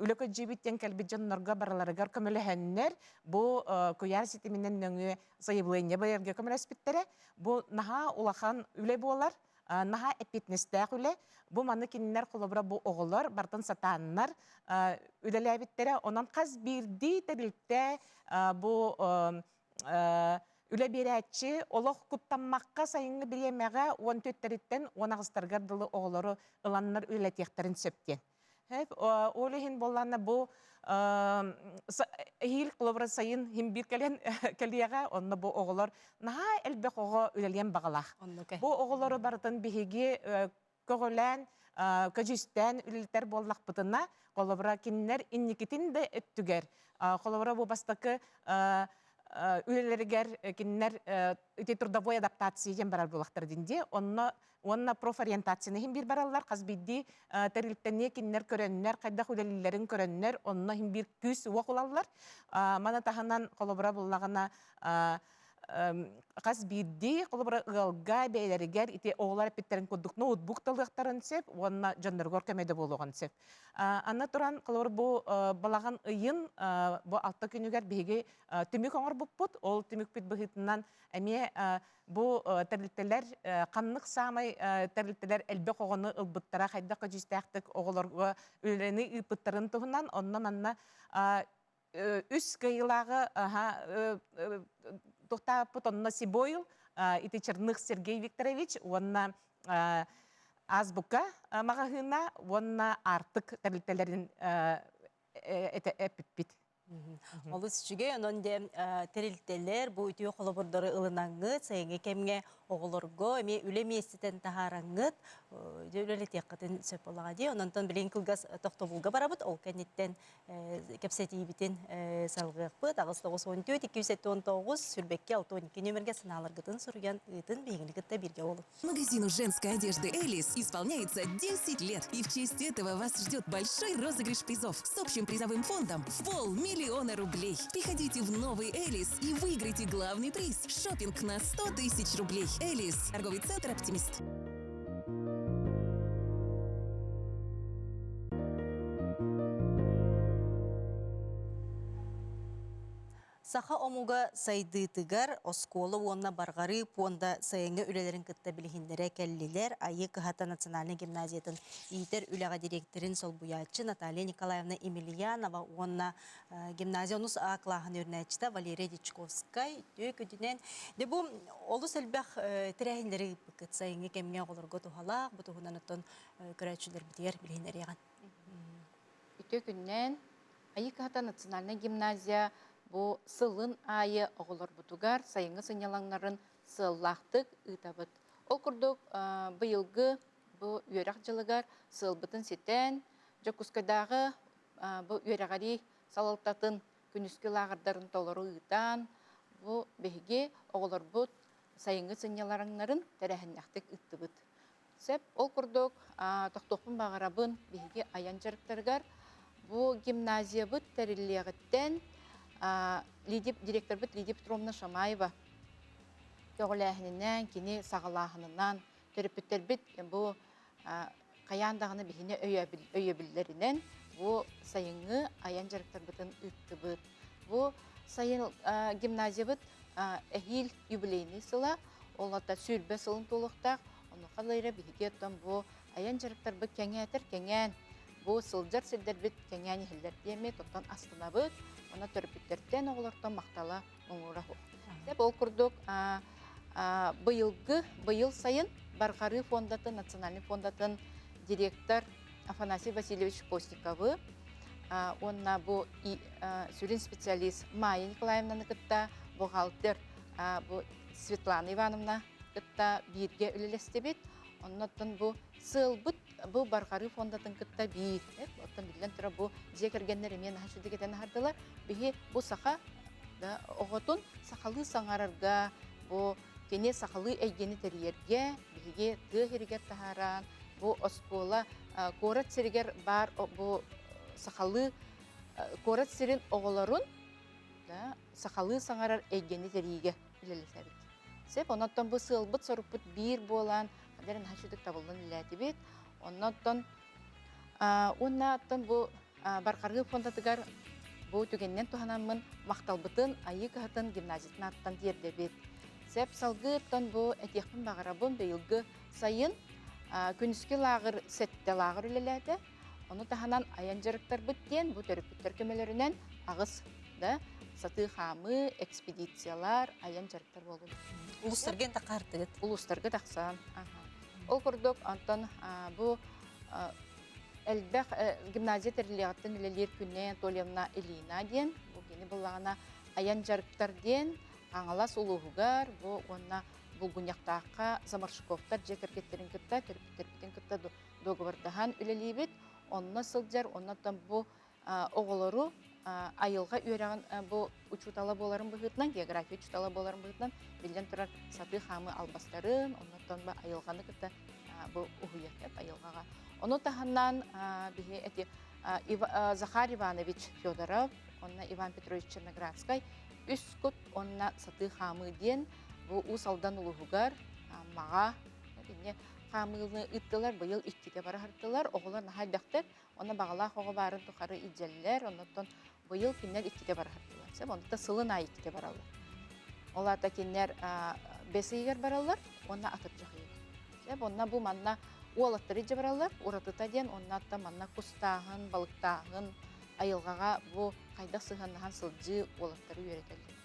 үлікі жебеттен кәлбет жаннарға бараларығар көміліхәннер бұл күйар сетімінен нөңі сайылығыне бәйерге көміліспеттері. Бұл наға ұлақын үле болар. Наға әпетнестәқ үлі, бұл маны кенінер қолыбыра бұл оғылар, бартын сатаннар үлелі әбеттері. Онан қаз бірді тәрілтті бұл үлі берәтші, олық құттаммаққа сайыңы біремеға 14-тәріттен 10-ағыстарғар дылы оғылары ұланнар үлі тектерін сөптен. Олығын болғаны бұл хил қолыбыра сайын химбир кәлияға, онны бұл оғылар наға әлбек оғы үлелген бағалақ. Бұл оғылары бартын бігеге көғілән, көжістен үлелтер боллақ бұтына, қолыбыра кеннер инникетін де өттігер. Қолыбыра бұл бастықы үлелергер кеннер трудовой адаптацияден барар болақтар дінде, онна профориентацияны химбир баралар, қазбейді тәрілттәне кеннер көріннер, қайдақ үлелерін көріннер, онна химбир күс уақылалар. Мана тағынан қолыбыра болағына қаз бейді қолыбыра ұғалға бәйлерігер оғылар әпеттерін көддік ноутбук талықтарын сеп, онна жандырғыр көмеді болуған сеп. Анна тұран қолыбыр бұл балаған ұйын бұл 6 күнігер бейге түмік оңыр бұппыт, ол түмік бет бұғытынан әме бұл тәрілттелер қаннық самай тәрілттелер әлбе қоғыны ұлбыттара қайдаққа жүстәқтік оғыларға үлені ұлбыттарын тұғынан, онна манна үс қайылағы тоқтапыт онна Сибойл, ити Черных Сергей Викторович, онна азбука мағағына, онна артық тәрілтелерін әпіппет. Олыс жүге, онде тәрілтелер, бұл үтіе қолыбырдары ылынаңыз, сайыңы кәмге оғылырғы, әме үлеме естетен тағараңыз, үлелі текқатын сөп олаға де, онантан білен кілгаз тоқтовылға барабыд, ол кәнеттен кәпсәті ебітен салғық бұд, ағысты 94-279 сүрбекке 612 нөмірге сыналарғытын сұрыян ұйтын бейгілігітті бірге олы. Магазину женской одежды «Элис» исполняется 10 лет, и в честь этого вас ждет большой розыгрыш призов с общим призовым фондом в 500 000 рублей. Приходите в новый «Элис» и выиграйте главный приз – шопинг на 100 000 рублей. – «Элис» – торговый центр «Оптимист». Олыс жүге, онде тәрілтелер, бұл үтіе қолыбырдары ылынаңыз, сайыңы кәмге оғылырғы, әме үлеме естетен тағараңыз, Саха омуга сайдыытыгар осколы онна баргары понда сайыңы үлелерин кытта билихиндере келлилер айы кыхата национальный гимназиятын иитер үлага директорин солбуячы Наталья Николаевна Емельянова онна гимназионус А клахын өрнәчті Валерия Дичковскай төкөдінен. Де бу олу сәлбәқ тірәйіндері бікіт сайыңы кемге олырғы тухалақ, бұ тухынан ұттын көрәтшілер бітер білихіндер яған. Үтө күннен айы кыхата национальный гимназия bu sılın ayı oğulur butugar, sayıngı sınyalanların sığıllaqtık ıtabıt. Ol kurduk bu yılgı bu yörək jılıgar sığılbıtın seten, jokuskadağı bu yörəqari salaltatın günüskü lağırdarın toluru ıtan, bu behige oğulur but sayıngı sınyalanların terəhinnaqtık ıtıbıt. Sep ol kurduk toqtoqpun bağırabın behige ayancarıktargar, bu gimnaziya bıt terilleğitten директор бит Лидия Петровна Шамаева көғіләхінінен, кені сағалағынынан, төріпіттер бит бұл қаяндағыны бігіне өйебілдерінен бұл сайыңы аян жарықтар бітін үтті бұд. Бұл сайын гимназия бит әхил юбилейні сыла, олата сүрбе сылын толықтақ, оны қалайра бігіге өттен бұл аян жарықтар бит кәңе әтір кәңен, бұл сылжар сілдер бит кәңен ехілдер деме, тоқтан астына бит, ona törpütlerden oğullardan maqtala oğura hoq. Sep ol kurduk bıyıl sayın Barqarı fondatın, Naциональный fondatın direktor Афанасий Васильевич Постниковы, onna bu sürün spesialist Майя Николаевна kıtta, buğaltır bu Светлана Ивановна kıtta birge ülelestebet, ondan bu sılbıt bu Barqarı fondatın kıtta bir. Otan bilen tura bu zekergenler men haşudu geten hardılar. Bihi bu saha da oğutun sakalı sangararga bu kene sakalı eygeni teriyerge bihi tığhirge taharan bu oskola korat seriger bar bu sakalı korat serin oğularun da sakalı sangarar eygeni teriyge ilelesebet. Sep ondan bu sılbıt soruput bir bolan Aderen haşuduk tabulun iletibet. Ondan bu Barqarı fondatıgar bu tügenden tuhanamın maqtalbıtın ayı kıhatın gimnaziyatın attan derdebet. Sep salgırtan bu etiyakpın bağırabın beyilgi sayın күнүскү лағыр сетте лағыр үлеләді. Оны таханан аянжырықтар бүттен bu төріпіттер көмелерінен ағыз да саты хамы, экспедициялар, аянжырықтар болу. Улустарген тақартығыт? Улустарға тақсан. Ол күрдік, антон bu әлбәқ гимназия тәрілеғаттың үлелер күнне Толевна Элина ден, bu кені бұлағына аянжырықтар ден, аңалас улуғығар, bu онна Bulgunyaqtaqqa Zamarshkovtar jekergetlerin kıtta, terpitterpitin kıtta dogovardahan ülelibet. Onna sıljar, onnatan bu oğulları ayılga üyerağın bu uçutala boların bıhıtnan, geografi uçutala boların bıhıtnan, bilden turar satı hamı albasların, onnatan bu ayılganı kıtta bu uhuyat ayılgağa. Onu tahannan bihi eti Zakhar Ivanovich Fyodorov, onna Ivan Petrovich Chernogradskay, üskut onna satı hamı diyen, bu usaldan uluğugar, mağa, hamılını ıttılar, bu yıl ikkide bara hartılar, oğular nahal dağıtır, ona bağla oğu barın tukarı iceller, ondan bu yıl kinler ikkide bara hartılar. Onda da sılın ay ikkide baralar. Onlar da kinler besiyer baralar, ona atıp çıkıyor. Onda bu manna ualattırı ice baralar, uratıta diyen, onlar da manna kustağın, balıktağın, ayılgağa bu kayda sığınlahan sılcı ualattırı yöreteller.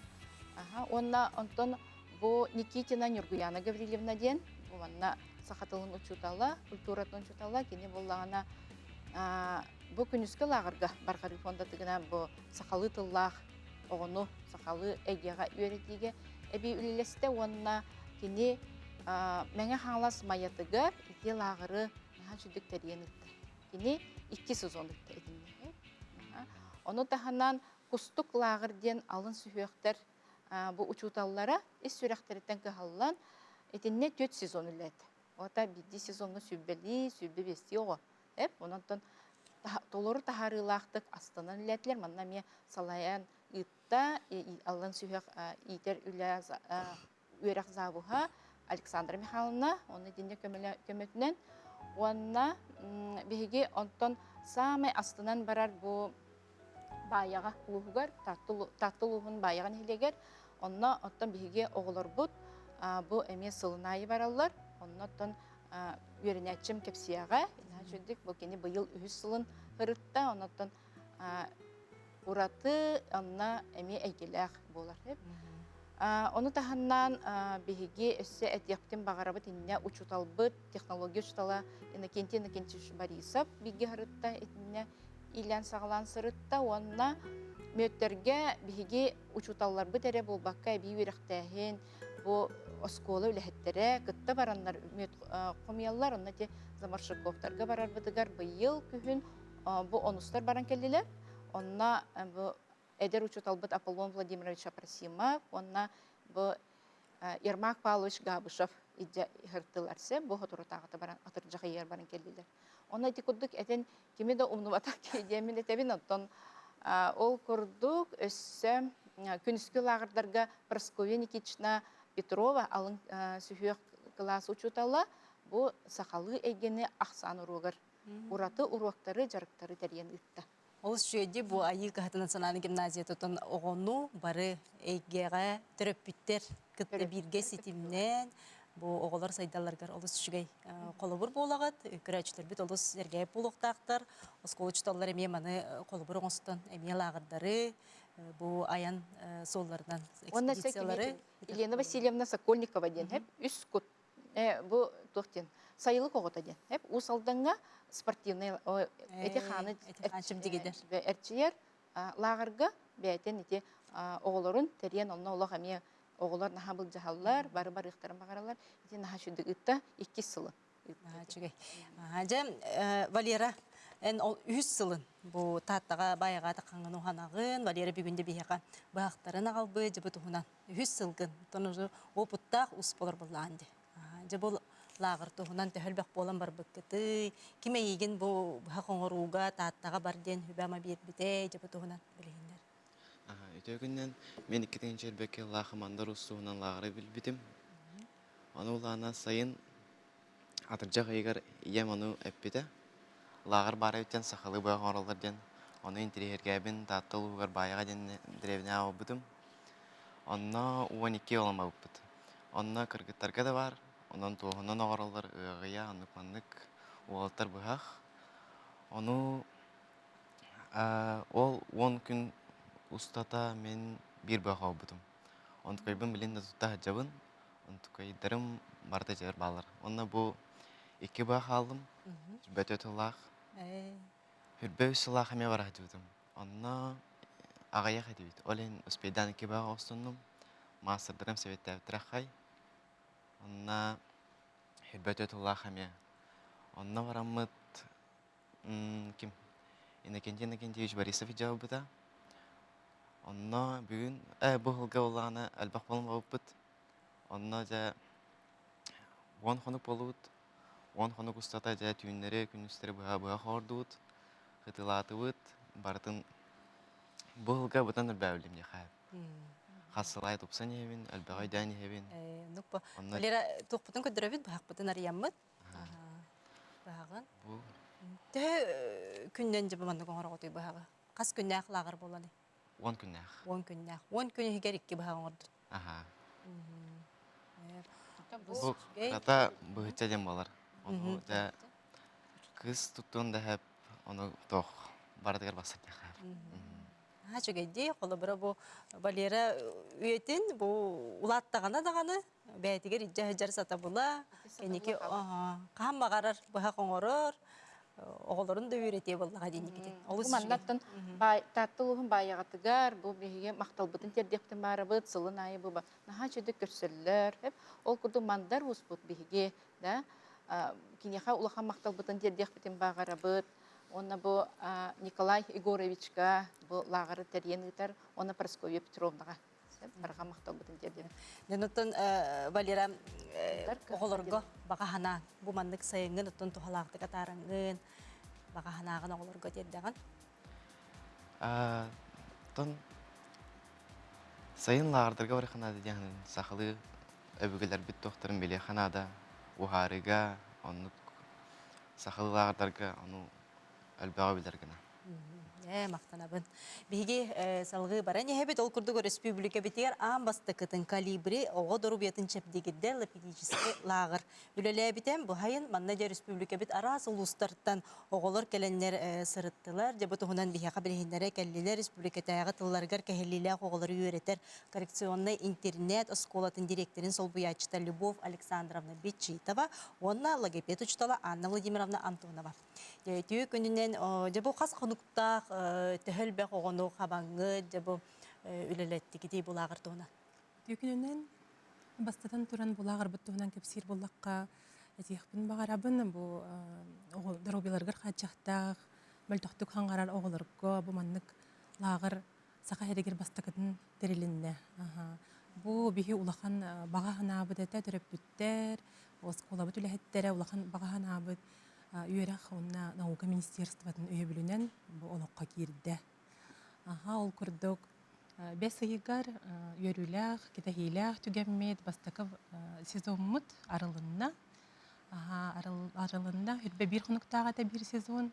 Ondan bu Никитина Нюргуяна Гаврилевна ден, bu manna sahatılın uçutala, kulturatın uçutala, kini bollağına bu күнүскө лағырға Barqarı fondatıgına bu sakalı tılлах, oğunu sakalı egeğa üretige, ebi üleleste onna kini mene halas mayatıgar, iti lağırı naha çüdük teriyen ıttı. Kini 2 sezon ıttı edinle. Onu tahanan kustuk lağır den alın sühüyökter, bu uçutallara iş sürekteritten kıhallan etinne 4 sezon üllet. Ota bir sezonga sübbeli, sübbe besti oğu. Hep ondan toluru taharılaqtık astınan ülletler. Manna me salayan ıtta alın sühüyök iter üyerak zavuha Aleksandra Mikhailovna, onu dinle kömötünen. Ona bihigi ondan samay astınan barar bu баяга лугар таттылугун баяган хилегер онно оттон биһиге оголорбут бу эме сылынайы бараллар оннотон үөренячим кепсияга чүддик бу кини быйыл үһүс сылын хырытта оннотон ураты онна эме эйгелеах болар хеп Оны таханнан биһиги өссө этияптин багарабыт инне учуталбыт технология учутала Иннокентий Иннокентьевич Борисов биги харытта инне илен сагалан сырытта онна мөттерге биһиги учуталларбыт эре булбакка бии үрехтәһин бу оскола үлэһеттере кытта бараннар мөт комияллар онна те замаршыковтарга барарбытыгар быйыл күһүн бу онустар баран келдилер онна бу Эдер учуталбыт Аполлон Владимирович Апрасимов, онна бу Ермак Павлович Габышев идя хыртыларсы, бу хотурутагыты баран атыржака ер баран келдилер. Онна ити курдук этен кими да умнубатак дейдемин этебин оттон ол курдук өссө күнүскү лагырдарга Прасковья Никитична Петрова алын сүйөк класс учутала бу сакалы эгени аксан уругар. Ураты уруктары жарыктары терен ытта. Ол шүйеде бұл айы қағаты национальный гимназия тұтын оғыну бары әйгеға түріппіттер күтті бірге сетімнен бұл оғылар сайдаларғар олыс шүгей қолыбыр болағат, күрәчілер біт олыс әргейіп болуқтақтар, осколы чүталар әме маны қолыбыр оңыстан әме лағырдары, бұл аян соллардан экспедициялары. Елена Васильевна Сокольникова ден, үс күт, бұл тұқтен, сайылы қоғыта ден, ұсалданға спортивный эти ханы эрчиер лагарга бәйтен эти оголорун терен онно олох ами оголор наха бул жахаллар бары ихтарым багаралар эти наха шүдүк ытта 2 сылы чүгей Валера эн ол 3 сылын бу таттага баяга такканган уханагын Валера бүгүндө бияка бактарын агалбы жыбы тухунан 3 сылгын тонужу опуттак ус болор булланды жыбыл лагыр тухунан төһөлбөк болан бар быккыты киме ийген бу хакоңоруга тааттага барден хүбама бирбите жыбы тухунан билгендер. Өтөгүннен мен 2-нче элбекке лахымандар усуунан лагыры билбитим. Аны улана сайын атыржак эгер ием аны эппите. Лагыр бары өтен сахалы байгоралар ден. Аны интерьергебин таттылуугар баяга ден древня абытым. Онна 12 олама буппут. Онна кыргыттарга да бар. Онан тоғынан ағаралар ұғыя, анық-манық оғалттар бұғақ. Оны ол 10 күн ұстата мен бір бұға бұдым. Оны көйбін білін тұтта жабын, оны көйдерім барды жер балар. Оны бұл 2 бұға алдым, бөт өтілақ. Хүрбе үсілақ әме бар әдівдім. Оны ағаяқ әдівді. Олен ұспейдан 2 бұға ұстындым. Мастырдырым сөветті әвтірақай. Онна хербет өтуллах әме. Онна барамыт ким? Иннокентий Иннокентьевич Борисов жауып бұта. Онна бүгін бұғылға олағына әлбақ болым ғауып бұт. Онна жа 10 қонық болуыд. 10 қонық ұстата жа түйінлері, күністері бұға қорды бұд. Қытылаты бұд. Бартын бұғылға бұтан әлбәулім не қайып. Хасылай тупсан ебин, әлбәғай дән ебин. Нукпа. Валера туқпытын көдірәбет бұғақпытын арыяммыд. Бағын. Тәе күннен жібі манды қоңыр қотой бұғағы. Қас күнне ақ лағыр боланы? 10 күнне ақ. 10 күнне ақ. 10 күнне хегер 2 бұғағын орды. Бұл қата бұғытша дем болар. Қыз тұттуын да әп, оны тоқ бардығар басыр да қайыр. Чөгейде, қолы бірі бұл Валера үйетін, бұл улаттағана дағаны, бәйтігер иджа-хыджар сата бұла, кенеке қам бағарар бұға қоңырыр, оғылырын да үйрете болдыға дейінекеден. Бұл мандаттың таттылығын баяғатыгар, бұл бейге мақталбытын тердектің бары бұд, сылын айы бұл ба. Наға чөді көрсілілер, ол күрді мандар ұс бұд бейге, кенеға ұлақан мақталбытын тердектің бағары бұд, Онна бу Николай Егоровичка бу лагары терен итар, онна Прасковья Петровнаға. Барға мақтал бұтын терден. Ненуттан Валера оғылырғы бағахана бу мандық сайыңын, ұттын тұхалақты қатарыңын, бағаханағын оғылырғы тердеған? Сайын лагардарға бары қанады дегенін сақылы өбігілер біт тоқтарын беле қанада, ұғарыға, сақылы лагардарға, әлбәға білдергіна. Мақтанабын. Биги салғы баран ехебет ол күрдігі республика бетігер аң басты кытын калибри оғы дұру бетін чепдегідді лапидически лағыр. Үлелі бітен бұхайын маннадя республика бет арас ұлыстарттан оғылар кәленлер сырыттылар. Дебі тұғынан бихақа білгендері кәлілер республика таяғы тылларғар кәхелілі оғылары үйретер. Коррекционный интернет осколатын директорин сол бұячыта Любовь Александровна Бечитова, онна логопед учтала Анна Владимировна Антонова. Түйі күнінен дебі қас қонуқтақ төхіл бәқ оғыну қабаңы дебі үлелетті кедей бұлағыр туына. Түйі күнінен бастатан тұран бұлағыр бұттуынан кепсир бұлаққа әтеқпін бағарабын бұл дұрубиларғыр қатшақтақ бәлтоқтық хаңғарар оғылырғы бұл маннық лағыр сақа әрегер бастақытын дәрелінне. Бұл бейі улақан баға ханабыд әті түріп бүттер, осколабыт үләхеттері улақан баға ханабыд үйерек онна наука министерстватын өйе білінен бұл олыққа керді. Ол күрдік 5 айығар үйеріләқ, кетахиләқ түгеммет бастақы сезонмыт арылынна. Арылынна үрбе бір құнықтағата бір сезон,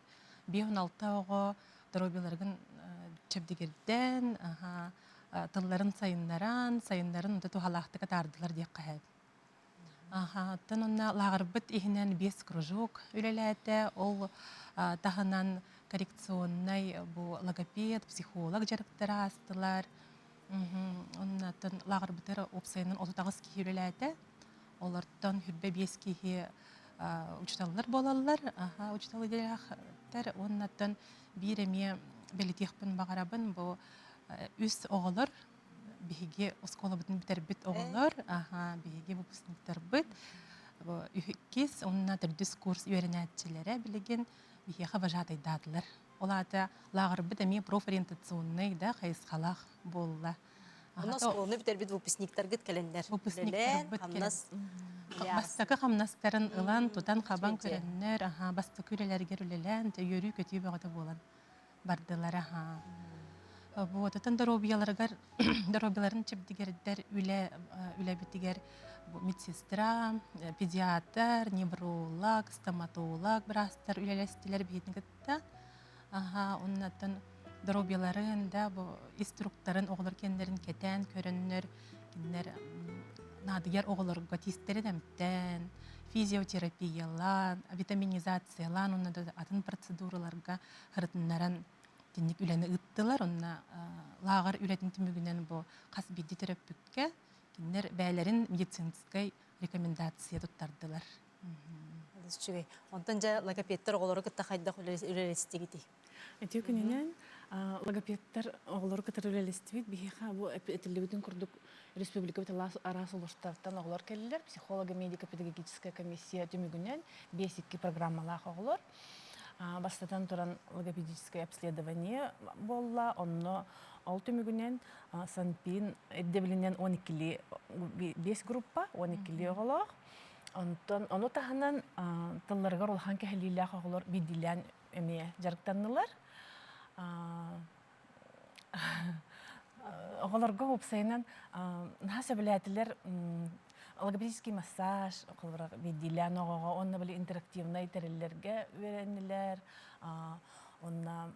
5-16 оғы дұрубиларғын чөпдегерден, тылларын сайынларын ұнды тухалақтыға тардылар дек қағайып. Тын онна лағырбыт ихінен 5 кружок үлеләді, ол тағынан коррекционный логопед, психолог жарықтары астылар. Оннатын лағырбытыр опсайынан 39 кейі үлеләді, олардан хүрбе 5 кейі учталылар болалар, учталы деляқтар, оннатын бір әме белетекпін бағарабын, бұл үс оғылыр, биһиги оскола бутун битер бит оголор, биһиги выпускниктер бит. Үһкис онна төрдүс курс үйренәтчиләре билеген биһига вожатый датлар. Оларда лагыр бит эми профориентационный да хайсхалах болла. Онна осколны битер бит выпускниктер гит келендер. Выпускниктер бит келес. Бастакы хамнастарын ылан тутан хабан көрәннәр, бастакы үлеләргә үлелән, йөрү көтү багыта булан. Бардылар Вот это дробиларын чепдигердер үле битигер медсестра, педиатр, невролог, стоматолог брастар үлелестилер битигетте. Оннан дробиларын да инструкторын оглар кендерин кетен көрөннөр, киндер надыгер огларга тестердемтен, физиотерапиялар, витаминизациялар, оннан да атын процедураларга хырытыннарын Тенник үләне ыттылар, онна лағар үләтін түмігінен бұл қас бейді терапевтке кендер бәлерін медицинскай рекомендация тұттардылар. Онтан жа логопедтер оғылары күтті қайдақ үлелесті кетей? Әте күнінен логопедтер оғылары күтір үлелесті бейді. Бейхаға бұл әтілігінің күрдік республика біті арасы ұлыштарттан оғылар кәлілер. Психолога медико-педагогическая комиссия түмігінен 5-2 программалақ оғылар. Бастатан туран логопедическое обследование болла, онно ол түмігінен санпин әддебілінен 5 группа, 12 оғылақ. Оны тағынан тылларғар олған кәхіліліғ оғылар бейділен әме жарықтанылар. Оғыларға опсайынан нағаса біләтілер логопедический массаж, бейдилен оғыға, онна білі интерактивный тәрелерге өйренілер, онна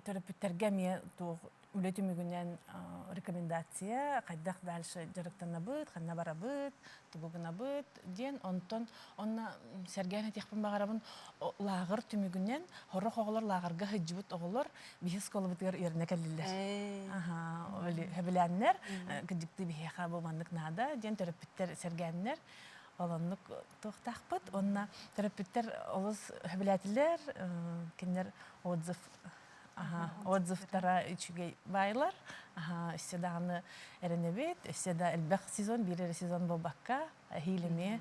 терапевттерге ме үлетімігінен рекомендация, қайдақ дальше жарықтана бұд, қанна бара бұд, тұбығына бұд, ден, онна сәргәйін әтеқпін бағарабын лағыр түмігінен, хорық оғылар лағырға хыджы бұд оғылар, бейхіз қолы бұдығар еріне кәлілер. Хөбіләннер, күдікті бейхеға болмандық нада, ден терапевттер сәргәйіннер, оланлық тоқтақ бұд, онна терапевттер олыз хөбіләтілер, кендер отзывтара үчүгей байлар, үсседағаны әрінебет, үсседа әлбәқ сезон, бір сезон болбаққа, әхейліме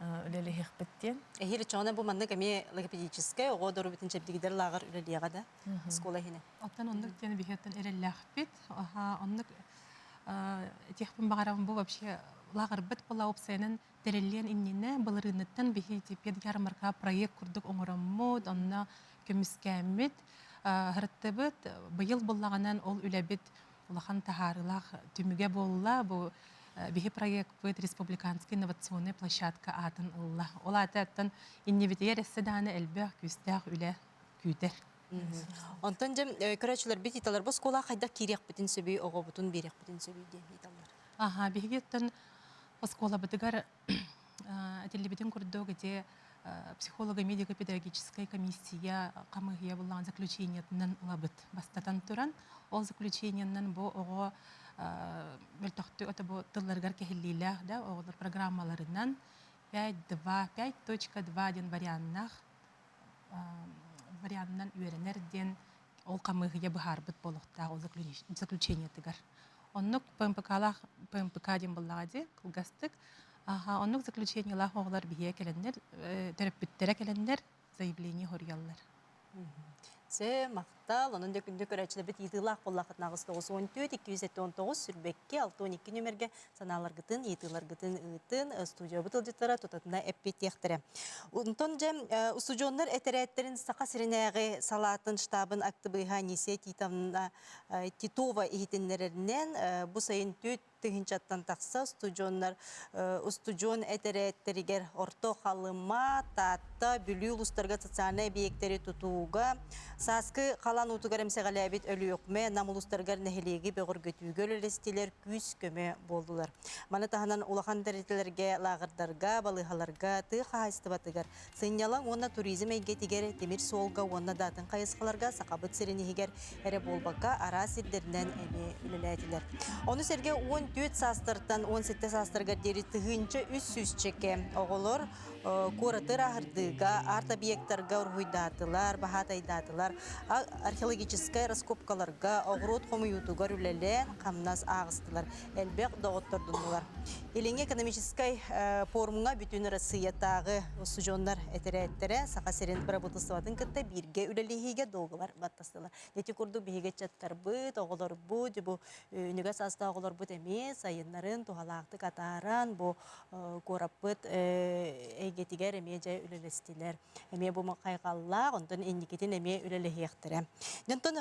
үлелі хеқпеттен. Әхейлі чоғына бұл маңнық әме логопедическая, оғы дұру бітін чәбдігідер лағыр үлеліға да скола хіне. Оттан ондық тені бейхеттен әрелі ақпет, ондық текпін бағарабын бұл вообще лағыр біт бола опсайынан дәрелен иннені бұлырынеттен бейхеті пед ярмарка проект күрдік оңыраммод, онына көміскәмет, Хырыттыбыт, бұйыл боллағанан ол үләбіт улахан тахарылақ түміге болла, бұл бейі проект бұд республиканский инновационный площадка атын ұлла. Ол аты аттан инневитер әсседаны әлбәқ күстәқ үлә күйдер. Онтон жем көрәчләр бит италар бу скола кайда кирәк битен сөби ого бутун бирәк битен сөби ди италар. Ага, бигеттен оскола бытыгар телебитин курдо где психолого-медико-педагогическая комиссия камыгия булган заключениятнан лабыт бастатан туран ол заключенияннан бу ого мөлтөхтү өтө бу тылларгар кехиллилер да оголор программаларынан 5.2 ден вариантынан үйренерден ол камыгия быхарбыт болохта ол заключение тыгар. Оннук ПМПК ден буллагади кылгастык. Оннук заключение лах оғылар бие келендер, терапевттере келендер, заявление хорьяллар. Се мақтал, onun da күнде көрәчләр бит итылак буллакыт нагыс 914-219 сүрбекке 612 нөмерге саналар гытын, итылар гытын ытын студия бутылдыттара тотатына эппетехтере. Унтон жем студионнар этереттерин сака сиренеге салатын штабын актыбыга несе титамна Титова ихитиннеринен бу сайын төт тыгынчаттан такса студионнар студион этереттеригер орто халыма татта бүлүү улустарга социальный объекттери тутууга саскы калан утугар эмсегалебит өлүөкме намулустаргар нехилеги бегоргөтүүгө элестилер күз көмө болдулар. Мана таханан улахан деретелерге лагырдарга балыхаларга ты хайстыбатыгар сынялаң онна туризм эйгетигер темир солга онна датын кайыскаларга сакабыт сиренигер эре болбакка ара сирдеринен эме үлелетилер. Оны серге 14 састыртан 17 састырга дери тыгынча үс чеке оголор коратыр ахырдыга арт объекттарга ургуйдатылар бахатайдатылар археологическая раскопкаларга огрот комуютугар үлелен камнас агыстылар элбек доготтордунлар. Илинге экономической форумга бүтүн Россиятагы студионнар этереттере сакасерин проработасыбатын кытта бирге үлелихиге долгулар баттастылар. Нети курду биге чаттарбы оголор бу бу үнүгө саста оголор бу эмес айыннарын тухалакты катаран бу кораппыт эйгетигер эме жай үлелестилер. Эме бу кайгалла онтон эндикетин эме үлелехиектере. Жонтон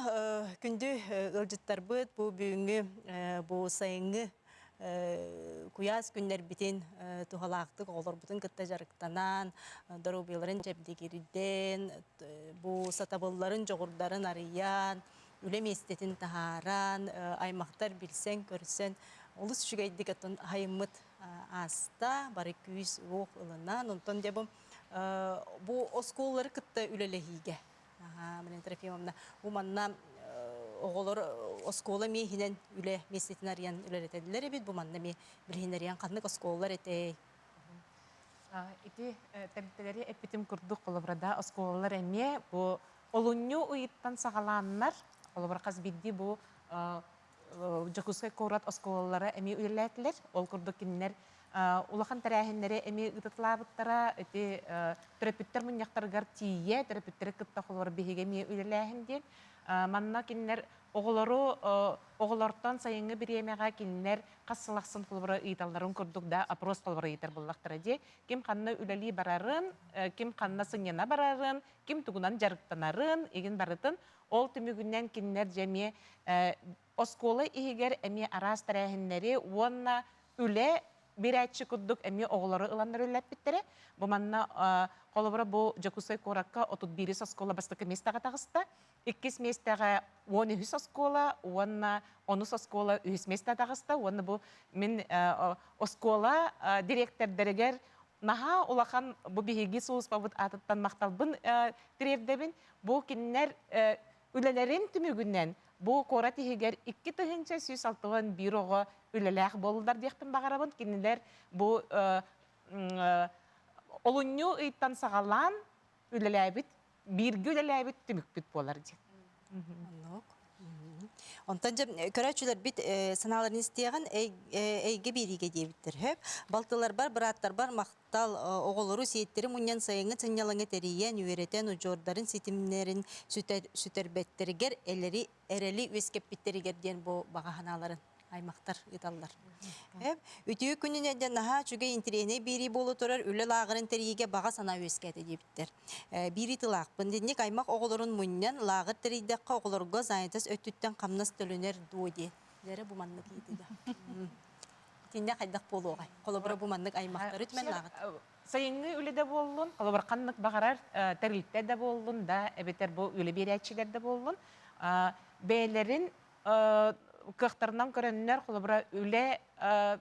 күндү ылжыттарбыт бу бүгүнгү бу сайынгы куяс күннер битин тухалактык олор бутун кытта жарыктанан дорубиларын жебдегирден бу сатабылларын жогурдарын арыян үлем эстетин тахаран аймактар билсен көрсен улус жүгейдик атын хайыммыт аста бары күз оқ ылынан онтон дебу бу осколлары кытта үлелехиге менен Трофимовна бу манна оголор оскола мехинен үле местетин арыян үлелетедилер бит бу манна ме билин арыян каннык осколлар эте ити тәбиттелери эпитим курдук колобрада осколалар эме бу олунню уйыттан сагаланнар колобра каз бидди бу жакускай корат осколалары эми үлелетилер ол курдук киннер улахан тарахиннери эми ытытлабыттара эти терапевттер муньяктаргар тие терапевттер кытта колобра бихиге ми үлелехин манна киннер оголортон сайынгы биремега киннер кассылаксын колбора ыйталларын көрдүк да опрос колбора ыйтар буллактара же ким канна үлели барарын ким канна сыңяна барарын ким тугунан жарыктанарын эгин барытын ол түмүгүннен киннер жеме оскола игер эми арас тарахиннери уонна үле бирэчи курдук эми оголору ыланнар үлеппиттере бу манна колбора бу жакусай коракка 31 оскола бастыкы местага тагыста 2 местага 12 оскола уонна 10 оскола 3 места тагыста уонна бу мен оскола директордерегер наха улахан бу биһиги сууспабыт атыттан макталбын тиревдебин бу киннер үлелерин түмүгүннен бу кора тихигер 2 тыгынча сүйс алтыгын бирого үлелэх болудар диэхпин багарабын кинилер бу олунню ыйттан сагалан үлелэбит бирги үлелэбит түмүкпүт болар ди. Онтан жем көрәчүлөр бит саналарын истеген эйге бириге дебиттер хөп. Балтылар бар, бираттар бар, мактал оголору сиеттери муньян сайыңы цынялаңы териен үйретен ужордарын ситимнерин сүтербеттеригер элери эрели өскеппиттеригер ден бу багаханаларын аймактар ыталлар. Үтүү күнүнө да наха чүгө интерене бири болу турар үлө лагырын териге бага сана өскәте диптер. Бири тылак бындык аймак оголорун муньян лагыр теридекка оголорго занятас өттүттен камнас төлөнөр дуоди. Лере бу маннык иди да. Тинде кайдак болуга. Колобра бу маннык аймактар үтмен лагыр. Sayıngı üle de bollun, kolobur kanlık bağırar, teriltte de bollun da, ebeter bu üle bireyçiler de bollun. Beylerin kıhtarından görünler, kolobura üle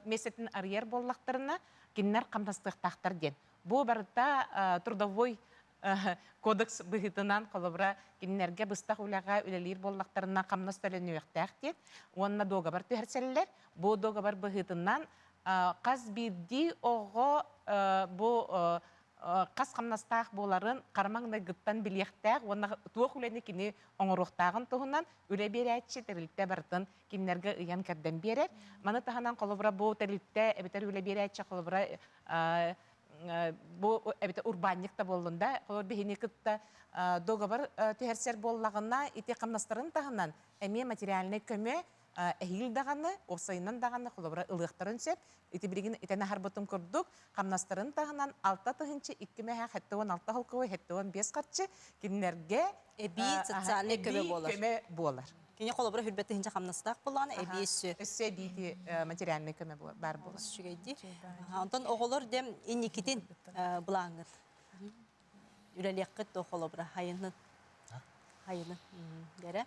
mesetin arıyer bollaklarına kinler kamnastıqtaqtar den. Bu barıda trudовой kodeks bıhıtınan kolobura kinlerge bыстaq üleға ülelir bollaklarına kamnastölünü öktәq den. Onunla dogabar tüherseller, bu dogabar bıhıtından qaz birdi oğu bu qaz qamnastaq bolарын qarmaqna gıttan biliyaqtaq, ona tuoq üleni kini oңоруқтағын tuğundan üle berətçi teriltte barıtın kimlerge ıyan kərdən berer. Manı tahanan kolobra bu teriltte ebiter üle berətçi kolobra bu ebiter urbanlık da bolunda, kolor behini kıtta dogabar tüherser bollağına iti qamnastарын tahanan əmiye materialine kömü ehil dağını, osayından dağını kolobra ılığıqtарын söp, iti birigin itene harbatım kurduk, qamnastарын tağınan 6 tığınçı 2 meha hettawan 6 halkıvı, hettawan 5 qarçı, kinlerge Ebi sotsialne köme bolar. Köme bolar. Kini kolobra hürbette hince kamnastaq bolağını ebi sü. Össe biti materialne köme bar bolar. Şügeydi. Ondan oğulur dem innikitin bulağın. Üreliyakıt o kolobra hayının. Hayının. Dere.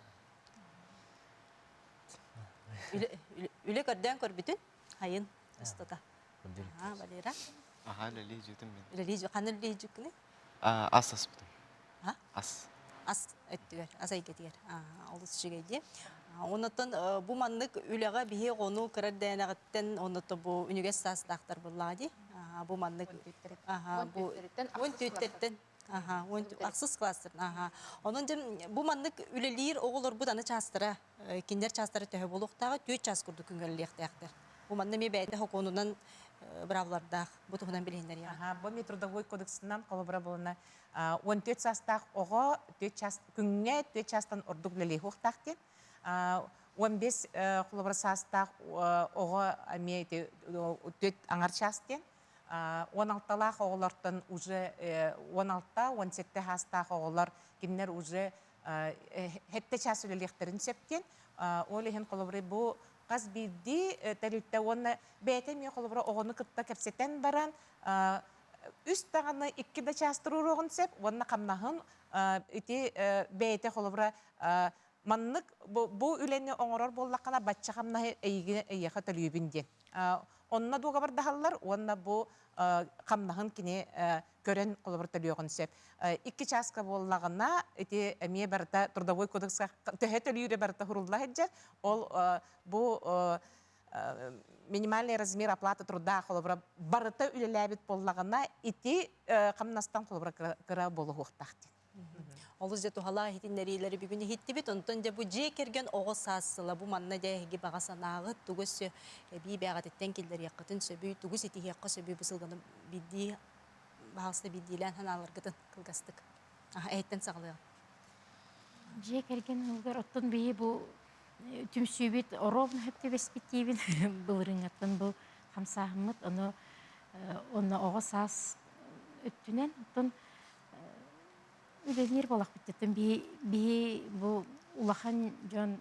Üle körden kör bütün hayın ustada. Ha, balera. Aha, leleyecektim ben. Üreliyici, kanır üreliyici ne? As buldum. Ha? As. As ettiler, asay getiler. Olus şügeydi. Ondan bu manlık ülega bihi onu kırar denegitten ondan bu üniversite aktar bulladı. Bu manlık. Aha, bu tütteritten. Aha, aksız klastır. Aha. Onun için bu manlık ülelir oğulur bu danı çastıra. Kinder çastıra töhe buluqtağı tüt ças kurdu küngölüliyekteğdir. Bu manlık mi beyde hokonundan bravlarda bu tuğunan bilinler ya. Aha, bu Trudовой kodeksinden kolobra boluna 14 çastaq oğa tüt ças künge tüt çastan orduk leli hoqtaqtı. 15 kolobra çastaq oğa amiyeti tüt angar çastı. 16'lar oğullardan уже 16-17 hastaq oğullar kimler уже hette ças ülelekterin septen. Olehin kolobra bu qaz bildi teriltte onu beytemiye kolobra oğunu kıtta kepseten baran üst dağını 2'de çastırır oğun sep, onu kamnahın iti beyte kolobra manlık bu üleni oğurur bollakana batça kamnahı eyyaka tölübünden. Onunla doğru var dahallar, onunla bu kamnahın kini gören kolobra tölüyoğun sep. 2 çaska bollağına iti emiye barıta Trudовой kodeksa töhe tölüyüre barıta hurullah edcer. Ol bu минимальный размер оплаты труда колобра барыта үлеләбит боллагына ити камнастан колобра кыра болу хуктакты. Олuz da tuhala hitinlerileri bir gün hitti bit ondan da bu cekergen oğuz sasıla bu manna dehgi bağasa nağı tugus bir bağat etten kilder yakıtın söbü tugus iti yakı söbü bu sılganı biddi bağısta biddilen hanalar gıtın kılgastık. Aha etten sağlıyor. Cekergen hılgar ottun bihi bu tüm sübit orovna hepte bespetibin bılırıngatan bu hamsahmıt onu oğuz sas öttünen ottun ülenir bolaq bittetten bihi bu ulahan jon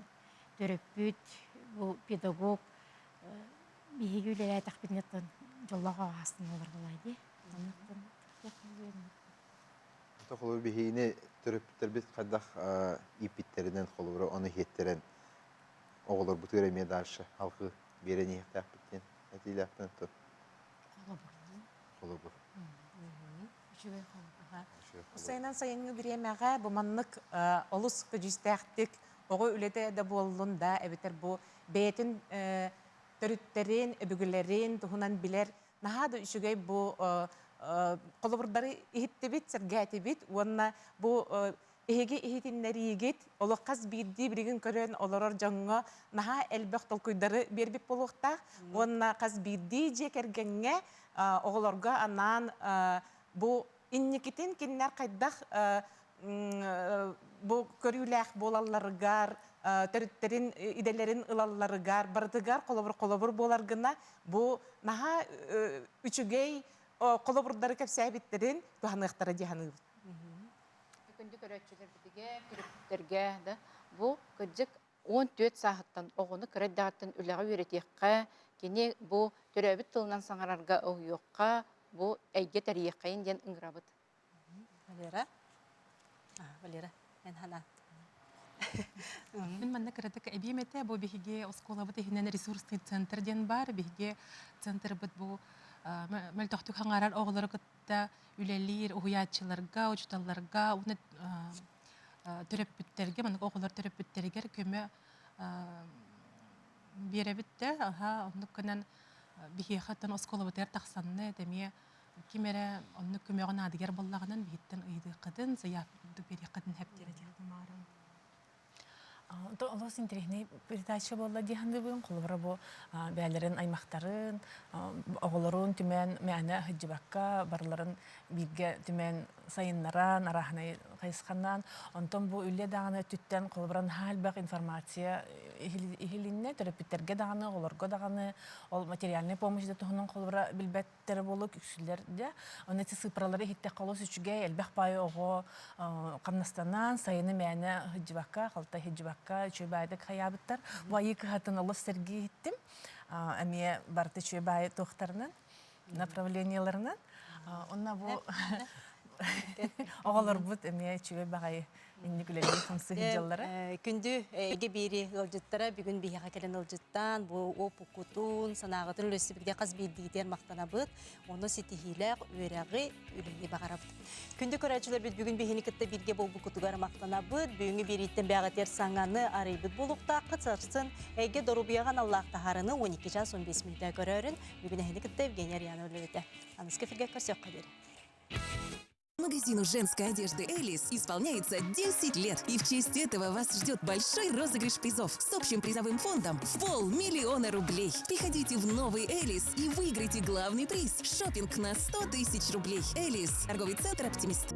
töröpüt bu pedagog bihi güleler takbinatan jollağa hastın olur bolaydı. Kolor bihini töröpütler bit qaddaq ipitterinden kolor onu hetteren oğullar bu töremiye darşı halkı bereni yektaq bitten. Etiylaqtan to. Kolor. Sayınan sayıngı bir yemeğe bu manlık olus kıcıstaqtık. Oğu ülede de bollun da ebiter bu beytin törütlerin, öbügülerin tuhunan biler. Naha da üşügey bu koloburdары ihitti bit, sergati bit. Ona bu ehege ehitinleri yigit. Olu qaz birdi birigin körön oloror jonga. Naha elbaq tolkuydarı berbip boluqta. Ona qaz birdi jekergenge oğulorga anan bu İnnikitin kinler kaydaq bu körüylək bolallarıgar, törütlerin, idelerin ılallarıgar, barıdıgar, kolobur bolargına bu naha üçügey koloburdары kepsəbitlerin tuhanıqtara dihanı. Күндік өрәтшілер бітіге, түріптерге да, bu күдік 14 сағыттан оғыны кірәддағыттан үліға өретеққа, кені bu түрәбіт тылынан саңарарға оғыйоққа, бу эйге тарихкайын ден ыңгырабыт. Валера? Валера, мен хана. Мен манна кыратык эбимете бу биһиге оскола бу технен ресурсный центр ден бар, биһиге центр бит бу мел тохтук хаңарар оглары кытта үлелир, уятчыларга, учталларга, уны төрөппүттерге, мана оглар төрөппүттерге көмө беребитте, аха, оннук кынан биһи хаттан оскола бутер тахсанны деме кимере оннук көмөгөн адыгер боллагынан биһиттен ыйды кыдын, заяп бери кыдын хептере дилмарын. То олос интересный передача болла диханды бүгүн колбара бу бәлерин аймактарын оголорун түмен мәне хыҗбакка барларын бирге түмен сайыннаран арахны кайсканнан онтон бу үле даганы түттен колбаран халбак информация ихилинне терапевттерге даганы олорго даганы ол материальный помощь да тохунун колбара билбеттер болу күксүлерде оны цифралары хитте колос үчүгө элбек бай ого камнастанан сайыны мәне хыҗбакка калта хыҗбакка чөбайдык хаябыттар байык хатын олос серги иттим эме барты чөбай тохтарынан направленияларынан онна бу оголор бут эме чөбай багай инникүлеги хамсы хыҗаллары Күндү эге бири ылжыттара бүгүн бияга келен ылжыттан бу опукутун санагытын үлесибигде каз билдигитер мактанабыт оны ситихилек үрәги үлүнү багарабыт. Күндү көрәчүлөр бит бүгүн бихиникетте бирге болбукутугар мактанабыт бүгүнкү бириттен бягатер саңаны арыйбыт булукта кытсырсын эге дорубияган Аллах тахарыны 12 час 15 минутта көрөрүн бүгүн эхиникетте Евгения Рьяна үлөтө. Аныска фирге көрсөк кадер. Магазину женской одежды «Элис» исполняется 10 лет, и в честь этого вас ждет большой розыгрыш призов с общим призовым фондом в 500 000 рублей. Приходите в новый «Элис» и выиграйте главный приз – шопинг на 100 000 рублей. «Элис» – торговый центр «Оптимист».